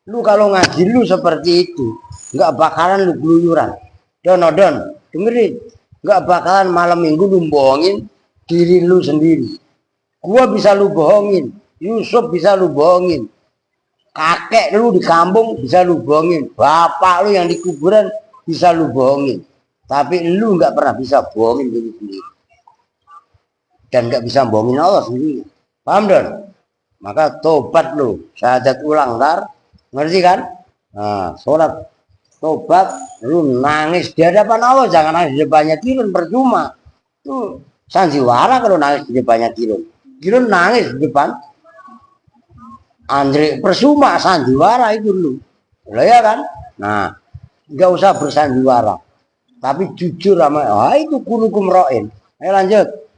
Lu kalau ngaji lu seperti itu, nggak bakalan lu keluyuran. Don, dengerin, nggak bakalan malam minggu lu bohongin diri lu sendiri. Gua bisa lu bohongin, Yusuf bisa lu bohongin, kakek lu di kampung bisa lu bohongin, bapak lu yang di kuburan bisa lu bohongin, tapi lu nggak pernah bisa bohongin diri sendiri dan nggak bisa bohongin Allah sendiri. Paham Don? Maka tobat lu, syahadat ulang ntar, ngerti kan? Nah, sholat tobat, lu nangis di hadapan Allah, jangan nangis di depannya Tirun, percuma. Tuh sandiwara kalau nangis di depannya Tirun. Tirun nangis di depan Andre, persuma sandiwara itu lu. Loh ya kan? Nah, nggak usah bersandiwara. Tapi jujur sama, itu kulukum ro'in. Ayo lanjut.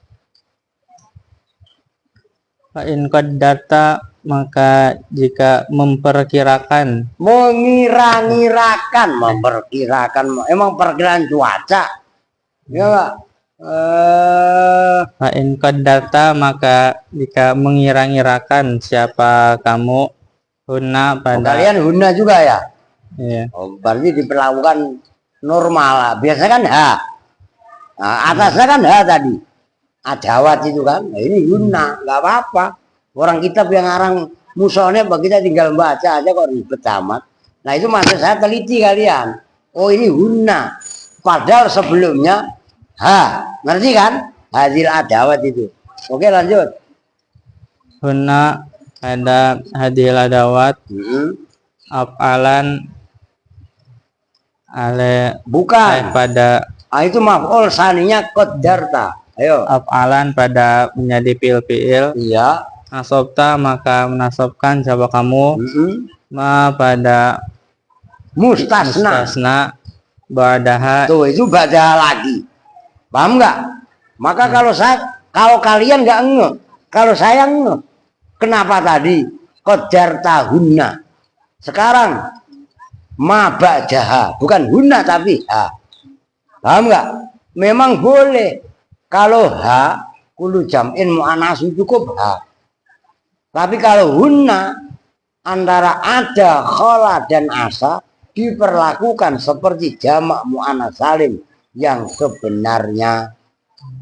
fa'in qaddarta, maka jika memperkirakan. Mengira-ngirakan, memperkirakan. Emang perkiraan cuaca. Ya enggak? Fa'in qaddarta, maka jika mengira-ngirakan siapa kamu huna pada kalian huna juga ya? Iya. Oh, berarti diperlakukan normal lah. Biasanya kan ha. Nah, atasnya kan ha tadi. Adawat itu kan. Nah, ini huna, nggak apa-apa. Orang kitab yang ngarang musolnya, kita tinggal baca aja kok ribet amat. Nah itu maksud saya, teliti kalian. Oh ini huna. Padahal sebelumnya ha, ngerti kan? Hadil adawat itu. Oke lanjut. Huna ada hadil adawat afalan ale Bukan. pada Itu maf'ul saninya qaddarta. Ayo. afalan pada menjadi fi'il. Iya. Nasobta, maka menasobkan siapa kamu ma pada mustasna ba'daha. Tuh itu ba'daha lagi. Paham nggak? Maka kalau kalian nggak ngeh, kalau saya ngeh, kenapa tadi qaddarta hunna? Sekarang ma ba'daha, bukan hunna tapi ha. Paham nggak? Memang boleh kalau ha kulu jam'in mu'annas cukup ha. Tapi kalau hunna antara ada, khola dan asa diperlakukan seperti jamak mu'annas salim yang sebenarnya.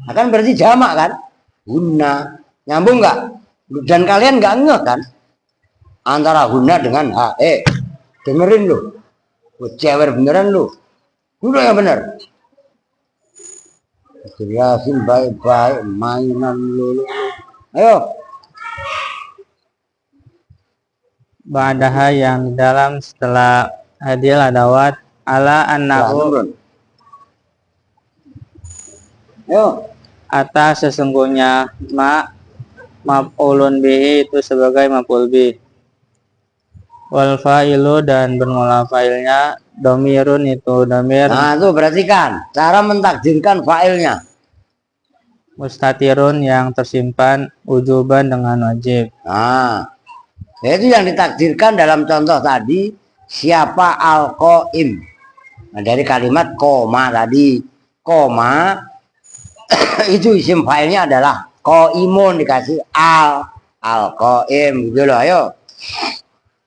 Akan berarti jamak kan? Hunna. Nyambung nggak? Dan kalian nggak ngeh kan? Antara hunna dengan ha. Dengerin lu. Cewer beneran lu. Udah yang bener. Jelasin baik-baik mainan lu. Ayo. Ba'daha yang dalam setelah hadil adawat ala annahu atas sesungguhnya maf'ulun bihi itu sebagai maf'ul bih. Wal fa'ilu dan bermula fa'ilnya domirun itu domir. Nah itu berarti kan cara mentakdirkan fa'ilnya. Mustatirun yang tersimpan wujuban dengan wajib. Nah itu yang ditakdirkan dalam contoh tadi, siapa al-qaim. Nah, dari kalimat koma tadi, koma itu isim fa'ilnya adalah qaimun dikasih al. Al-qaim gitu loh, ayo.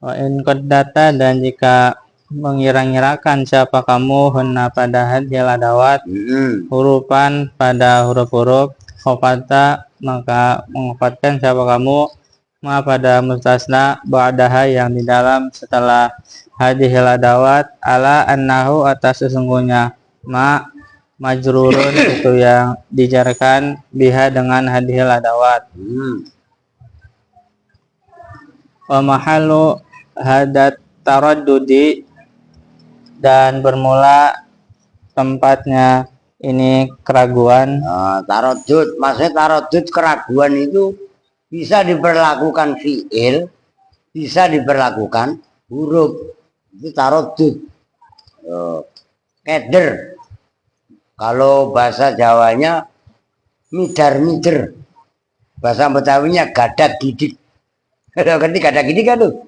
Wa in qaddata, dan jika mengira-ngirakan siapa kamu hunna pada hadhil adawat hurufan pada huruf-huruf, khofata maka mengofatkan siapa kamu ma pada mustasna ba'daha yang di dalam setelah hadhil adawat ala annahu atas sesungguhnya ma majrurun itu yang dijarkan biha dengan hadhil adawat. Wa mahallu hadat taraddudi, dan bermula tempatnya ini keraguan. Tarodud, maksudnya tarodud keraguan itu bisa diperlakukan fiil, bisa diperlakukan huruf, itu tarodud. Keder, kalau bahasa Jawanya midar-mider, bahasa Betawinya gadak gidik. Ngerti gadak gidik kan tuh?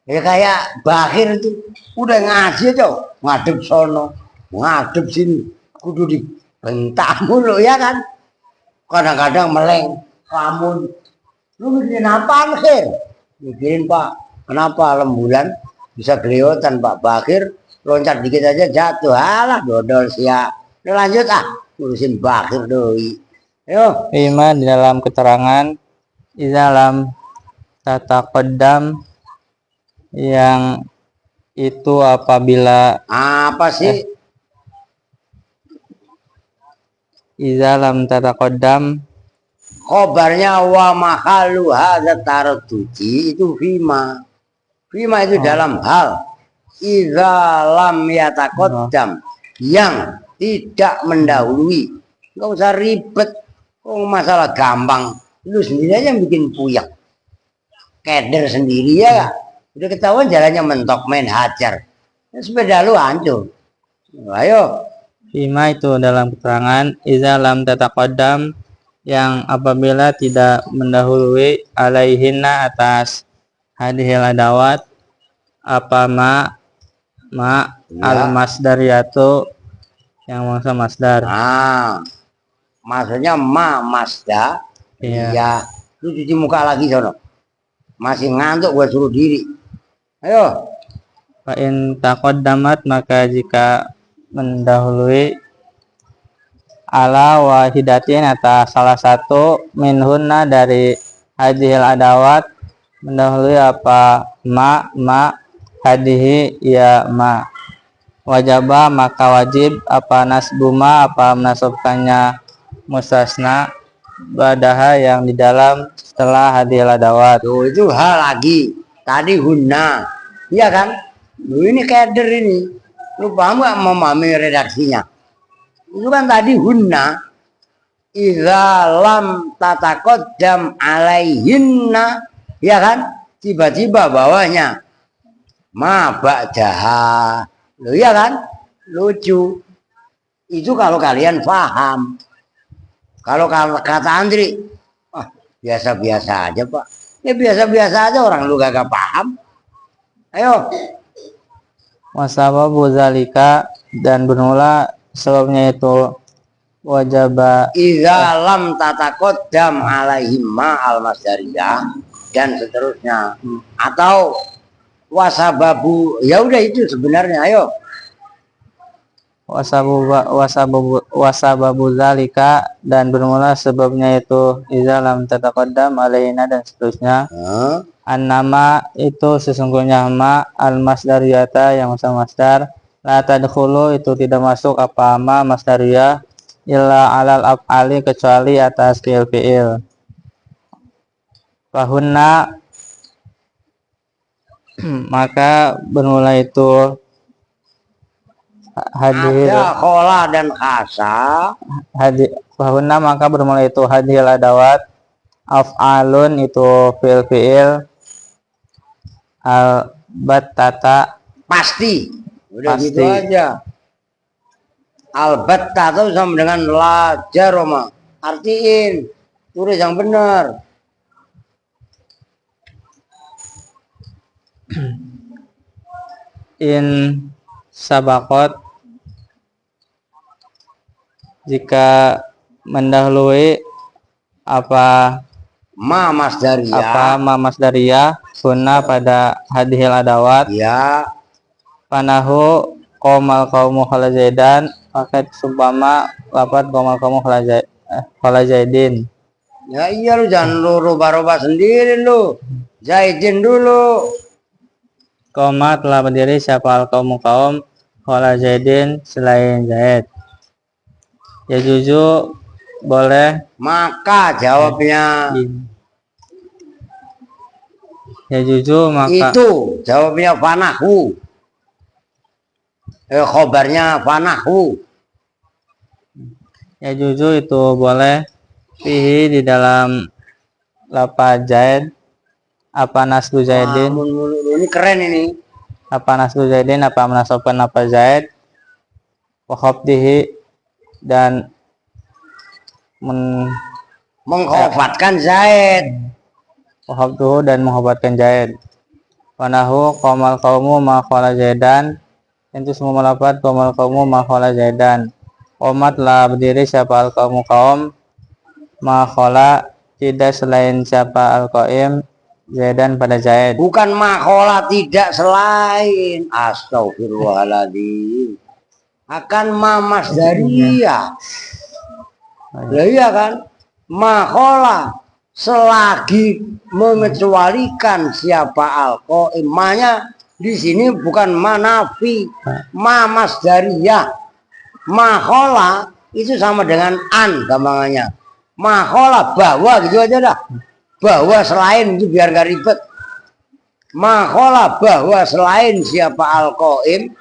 Ya kayak Bakhir itu udah ngaji aja, ngadep sono, ngadep sini, kudu dibentak mulu ya kan. Kadang-kadang meleng, lamun, lu mikirin apa Bakhir? Mikirin Pak, kenapa lembulan bisa geliotan Pak Bakhir, loncat dikit aja jatuh, alah dodol siap. Udah lanjut ngurusin Bakhir doi. Ayo. Ima di dalam keterangan di dalam tata kodam yang itu apabila Apa sih? dalam tata kodam Khobarnya wa mahalu hadza taradduji itu fima. Fima itu dalam hal idza lam yataqaddam, yang tidak mendahului. Enggak usah ribet. Oh, masalah gampang. Lu sendiri aja yang bikin puyeng. Keder sendiri ya. Udah ketahuan jalannya mentok main hajar. Sepeda lu hancur. Ayo. Fima itu dalam keterangan iza lam tataqaddam, yang apabila tidak mendahului alaihinna atas hadhil adawat apa ma al masdariyatu yang mangsa masdar. Maksudnya ma masda. Ya, lu cuci muka lagi sono. Masih ngantuk gua suruh diri. Ayo. Fa in taqaddamat, maka jika mendahului ala wahidatin atas salah satu minhunna dari hadhil adawat, mendahului apa ma hadhihi ya ma, wajaba maka wajib apa nasbuma apa menasabkannya mustasna badaha yang di dalam setelah hadhil adawat. Tuh, itu hal lagi. Tadi hunna. Iya kan? Lu ini keder ini. Lu paham gak memahami redaksinya? Itu kan tadi hunna. Idza lam tataqaddam alaihinna. Ya kan? Tiba-tiba bawahnya ma ba'daha. Lu ya kan? Lucu. Itu kalau kalian paham. Kalau kata Andri, biasa-biasa aja Pak. Ya biasa-biasa aja, orang lu gak paham. Ayo. Wasababu zalika, dan bermula sebabnya itu wajaba Idza lam tataqaddam alaihim ma al masdariyah dan seterusnya. Atau wasababu, ya udah itu sebenarnya. Ayo. wasababu zalika, dan bermula sebabnya itu idza lam tataqaddam alaina dan seterusnya. An-nama itu sesungguhnya ma al masdariyata yang masa masdar, la tadkhulu itu tidak masuk apa ma masdariyah illa alal af'ali kecuali atas fi'il. Fahunna maka bermula itu hadir ada khola dan khasa. Fahunna maka bermula itu hadhil adawat, af'alun itu fi'il al battata Pasti. Udah pasti. gitu aja. Albatta itu sama dengan la jaroma. Artiin. Tulis yang benar. In sabakot, jika mendahului apa Ma masdariyah. apa ma masdariyah guna pada hadhil adawat Ya. panahu qomal qaumu khala zaidan paket sumpama lapat qomal qaumu khala zaidin. Ya iya lu jangan lu rubah-rubah sendiri lu. Zaidin dulu. Koma telah berdiri siapa al kaum khala zaidin selain Zaid. Ya juzu boleh Maka jawabnya ya juzu maka itu jawabnya fanahu. Khobarnya fanahu. ya juzu itu boleh fihi di dalam lafaz Zaid apa nasbu Zaidin Ini keren ini. apa nasbu Zaidin apa menasabkan apa Zaid wa khabdihi dan Mengkhofatkan Zaid. menghabduhu dan menghobatkan Zaid. Wanahu qomal qaumu ma khala Zaidan itu semua melapat qomal qaumu ma khala Zaidan. Qomat lah berdiri siapa al qaumu kaum ma khala tidak selain siapa al qaim Zaidan pada Zaid. Bukan makhola tidak selain. Astagfirullahaladzim. Akan ma masdariyah. Lah iya kan? Makhola selagi mengecualikan siapa al-qaim. Ma-nya di sini bukan manafi, ma masdariyah. Makhola itu sama dengan an gampangannya. Makhola bahwa gitu aja dah. Bahwa selain itu biar gak ribet. Makhola bahwa selain siapa al-qaim.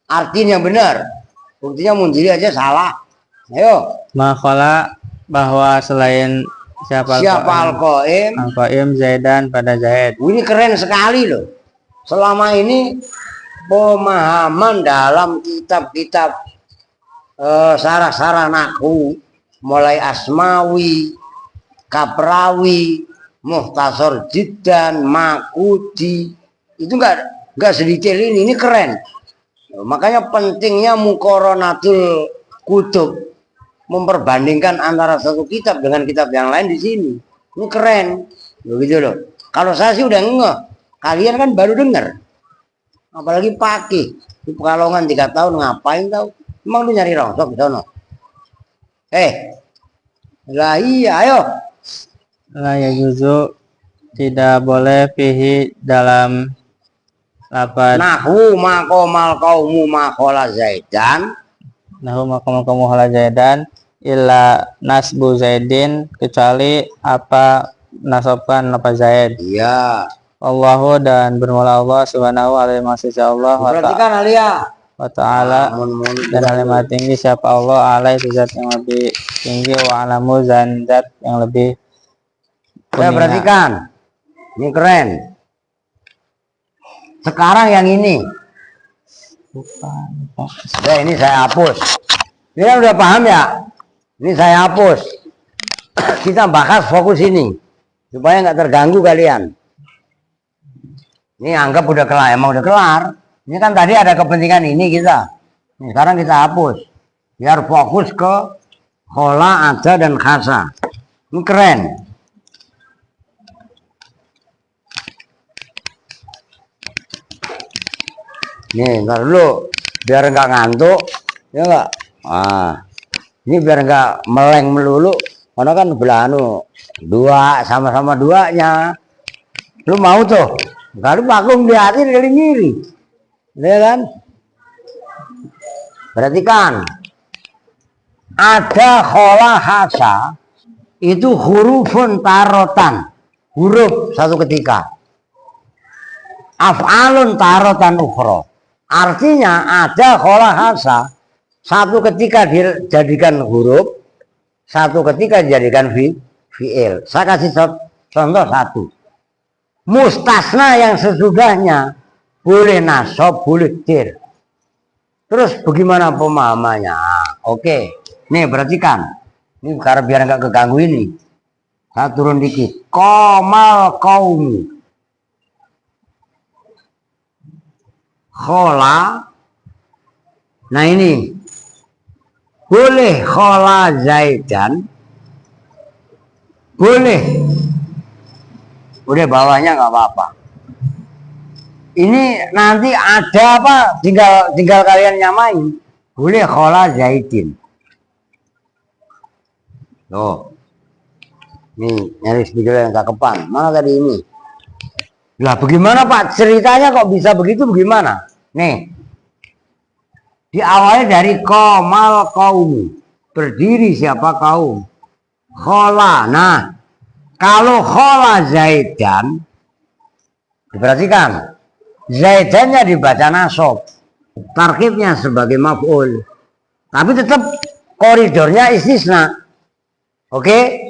Artinya benar. Buktinya mundiri aja salah. Ayo. Makhola bahwa selain siapa al-qaim Zaidan pada Zaid. Ini keren sekali loh. Selama ini pemahaman dalam kitab-kitab sarah-sarah nahwu mulai Asmawi, Kaprawi, Mukhtasar Jiddan, Makudi itu enggak sedetail ini keren. Makanya pentingnya muqaranatul kutub, memperbandingkan antara satu kitab dengan kitab yang lain di sini. Ini keren, begitu loh. Kalau saya sih udah ngeh, kalian kan baru dengar, apalagi pagi di Pekalongan 3 tahun ngapain tahu? Emang lu nyari rongsok di sana? Lah iya, ayo. Lah ya juzu tidak boleh fihi dalam lafaz Nahwu maqamal qaumu maqala Zaidan. Nahwu maqamal qaumu khala Zaidan illa nasbu Zaidin kecuali apa nasabkan apa Zaid. Iya. Allahu dan bermula Allah subhanahu wa ta'ala Perhatikan Alia. wa ta'ala dan alimah tinggi siapa Allah alai zat yang lebih tinggi wa alamu dan zat yang lebih Saya perhatikan. Ini keren. Sekarang yang ini. Ya, ini saya hapus. Ini kan udah paham ya? Ini saya hapus. Kita bahas fokus ini. Supaya nggak terganggu kalian. Ini anggap udah kelar. Emang udah kelar. Ini kan tadi ada kepentingan ini kita. Nih, sekarang kita hapus. Biar fokus ke khola, ada, dan khasa. Ini keren. Nih, ntar dulu biar nggak ngantuk, ya nggak? Ini biar nggak meleng melulu, karena kan belanu dua sama-sama duanya. Lu mau tuh? Kalau pakung di hati kali ngiri, ya kan? Perhatikan, ada khola hasa itu hurufun tarotan, huruf satu ketika. Af'alun tarotan ukhra. Artinya ada khola hasa satu ketika dijadikan huruf, satu ketika dijadikan fi'il. Saya kasih contoh satu. Mustasna yang sesudahnya boleh nasab, boleh dir. Terus bagaimana pemahamannya? Oke, nih perhatikan. Ini karena biar nggak keganggu ini. Saya turun dikit. Qomal qaumi. Khola. Nah ini boleh khola Zaidan, boleh udah bawahnya nggak apa-apa. Ini nanti ada apa? Tinggal kalian nyamain. Boleh khola Zaidin. Tuh. Nih, nyaris video yang cakepan. Mana tadi ini? Lah bagaimana Pak? Ceritanya kok bisa begitu bagaimana? Nih. Diawali dari komal kaum. Berdiri siapa kaum? Khola. Nah, kalau khola Zaidan, diperhatikan. Zaidannya dibaca nasab, tarkibnya sebagai maf'ul, tapi tetap koridornya istisna. Oke?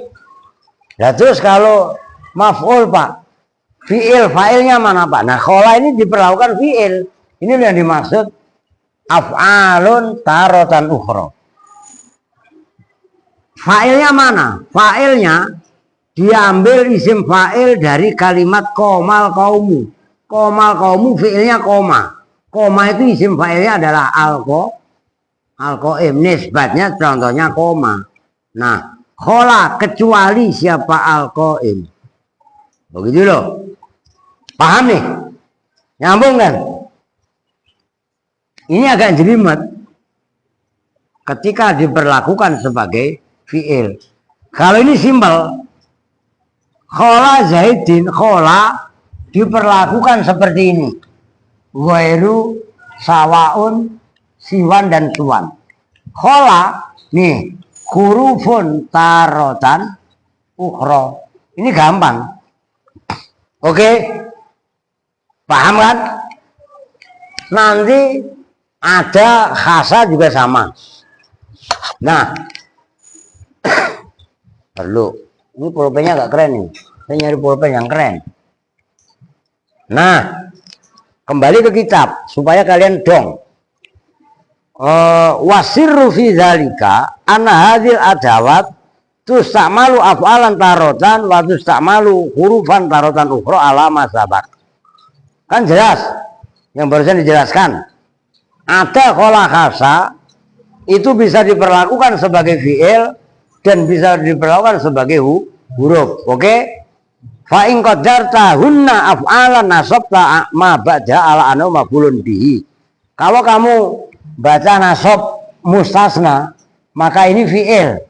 Nah terus kalau maf'ul Pak, fi'il, fa'ilnya mana Pak? Nah khola ini diperlakukan fi'il. Ini yang dimaksud af'alun tarotan ukhra. Fa'ilnya mana? Fa'ilnya diambil isim fa'il dari kalimat komal kaumu. Komal kaumu fi'ilnya koma. Koma itu isim fa'ilnya adalah alqaim. Nisbatnya contohnya koma. Nah, khola kecuali siapa alqaim. Begitu loh. Paham nih? Nyambung kan? Ini agak jelimet. Ketika diperlakukan sebagai fi'il. Kalau ini simpel. Khola Zaidin, khola diperlakukan seperti ini. Ghairu, sawaun, siwan, dan suwan. Khola, nih, hurufun tarotan ukhra. Ini gampang. Oke? Paham kan? Nanti ada khasa juga sama. Nah, perlu. Ini pulpennya agak keren nih. Saya nyari pulpen yang keren. Nah, kembali ke kitab supaya kalian dong. Wasirru fi dzalika anna hadhil adawat tustakmalu af'alan tarotan wa tustakmalu hurufan tarotan ukhra ala ma sabaq. Kan jelas yang barusan dijelaskan. Ada khola khasa itu bisa diperlakukan sebagai fi'il dan bisa diperlakukan sebagai huruf. Oke? Fa in qadarta hunna af'alan nasabta ma ba'da ala anu maf'ulun bihi. Kalau kamu baca nasab mustasna, maka ini fi'il.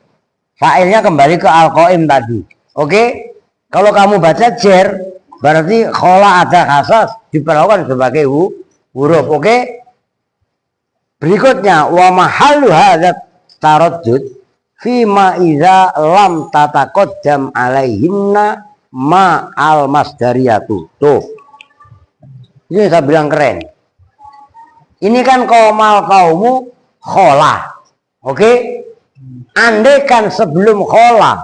Fa'ilnya kembali ke alqaim tadi. Oke? Kalau kamu baca jer, berarti khola ada khasas diperlakukan sebagai huruf. Oke? Berikutnya wa mahallu hadzat taraddud fi ma idza lam tataqaddam alaihinna ma al masdariyatu. Tuh. Ini saya bilang keren. Ini kan komal kaumu khola. Oke? Andaikan sebelum khola,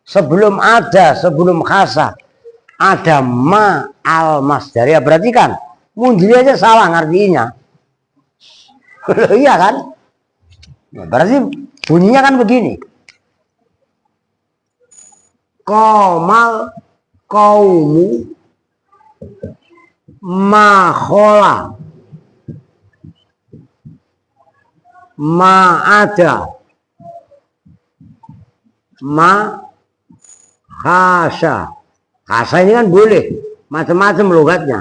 sebelum ada, sebelum khasa, ada ma al masdariyah. Berarti kan Mundhiri aja salah ngartinya. Iya kan? Nah, berarti bunyinya kan begini. Komal kaumu ma khola ma ada ma khasa. Khasa ini kan boleh macam-macam logatnya.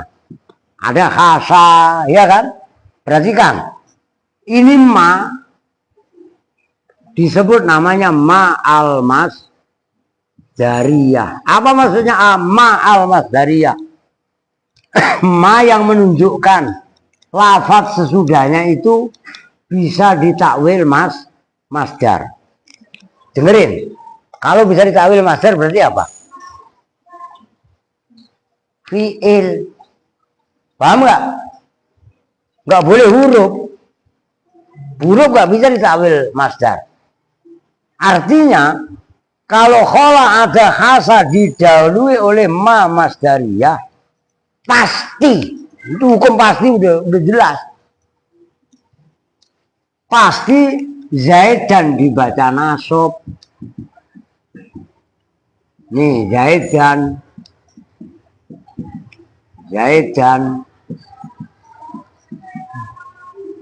Ada khasa, ya kan? Perhatikan. Ini ma disebut namanya ma al-mas dariyah. Apa maksudnya ma al-mas dariyah? Ma yang menunjukkan lafaz sesudahnya itu bisa ditakwil masdar. Dengerin. Kalau bisa ditakwil masdar berarti apa? Fi'il. Paham nggak? Nggak boleh huruf. Huruf nggak bisa ditakwil masdar. Artinya kalau khola ada khasa didahului oleh ma masdariyah, pasti itu hukum pasti udah jelas. Pasti Zaidan dibaca nasab. Nih Zaidan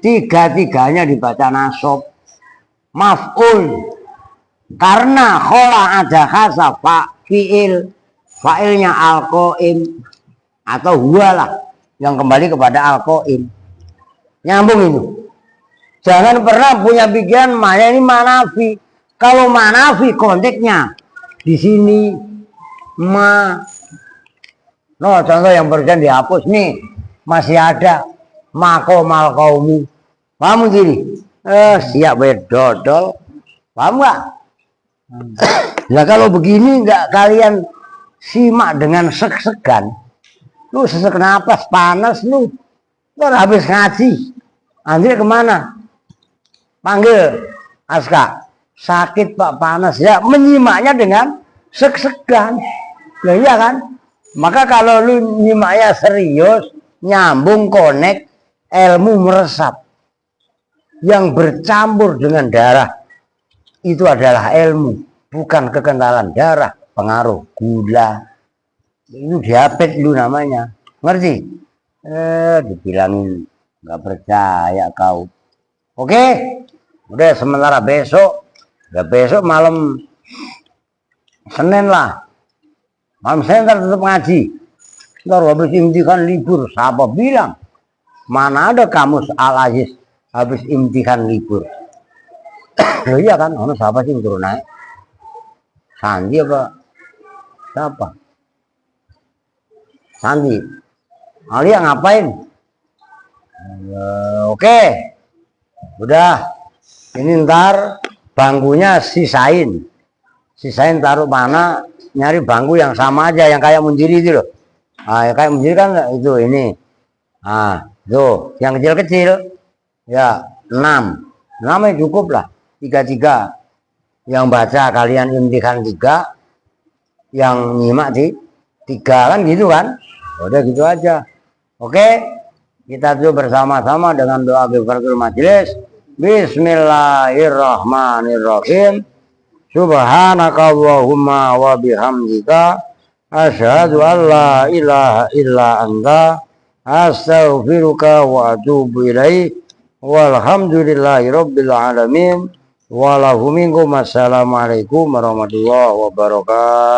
tiga-tiganya dibaca nasab. Maf'ul karena khola ada khasa fi'il. Fa'ilnya al-qaim atau huwa lah yang kembali kepada al-qaim. Nyambung ini. Jangan pernah punya pikiran mana ini manafi. Kalau manafi konteksnya di sini no, contoh yang barusan dihapus nih masih ada makomal kaumi. Paham gini? Siap berdodol. Paham nggak? Nah kalau begini nggak kalian simak dengan seg-segan, lu sesek napas panas lu habis ngaji, Andre kemana? Panggil Aska, sakit pak panas ya, menyimaknya dengan seg-segan, nah, iya kan? Maka kalau lu nyimaknya serius, nyambung konek, ilmu meresap, yang bercampur dengan darah itu adalah ilmu, bukan kekentalan darah, pengaruh gula. Itu diabetes lu namanya, ngerti? Dibilangin nggak percaya kau. Oke, udah sementara besok, ya besok malam Senin lah, malam Senin tetap ngaji. Ntar habis imtihan libur, siapa bilang? Mana ada kamus Al-Aziz habis imtihan libur? Loh iya kan, ono siapa sih yang turun naik? Sandi apa? Siapa? Sandi. Alia ngapain? Oke. Udah. Ini ntar bangkunya sisain. Sisain taruh mana? Nyari bangku yang sama aja, yang kayak Munjiri itu loh. Ah, yang kayak Munjiri kan itu ini. Ah, tuh, yang kecil-kecil. Ya, 6. 6 cukup lah. 3. Yang baca kalian imtihan 3, yang nyimak di 3 kan gitu kan? Udah gitu aja. Oke, kita tuh bersama-sama dengan doa kifaratul majelis. Bismillahirrahmanirrahim. Subhanakallahumma wa bihamdika asyhadu an la ilaha illa anta astaghfiruka wa atubu ilaik. Walhamdulillahirabbil alamin. Assalamualaikum warahmatullahi wabarakatuh.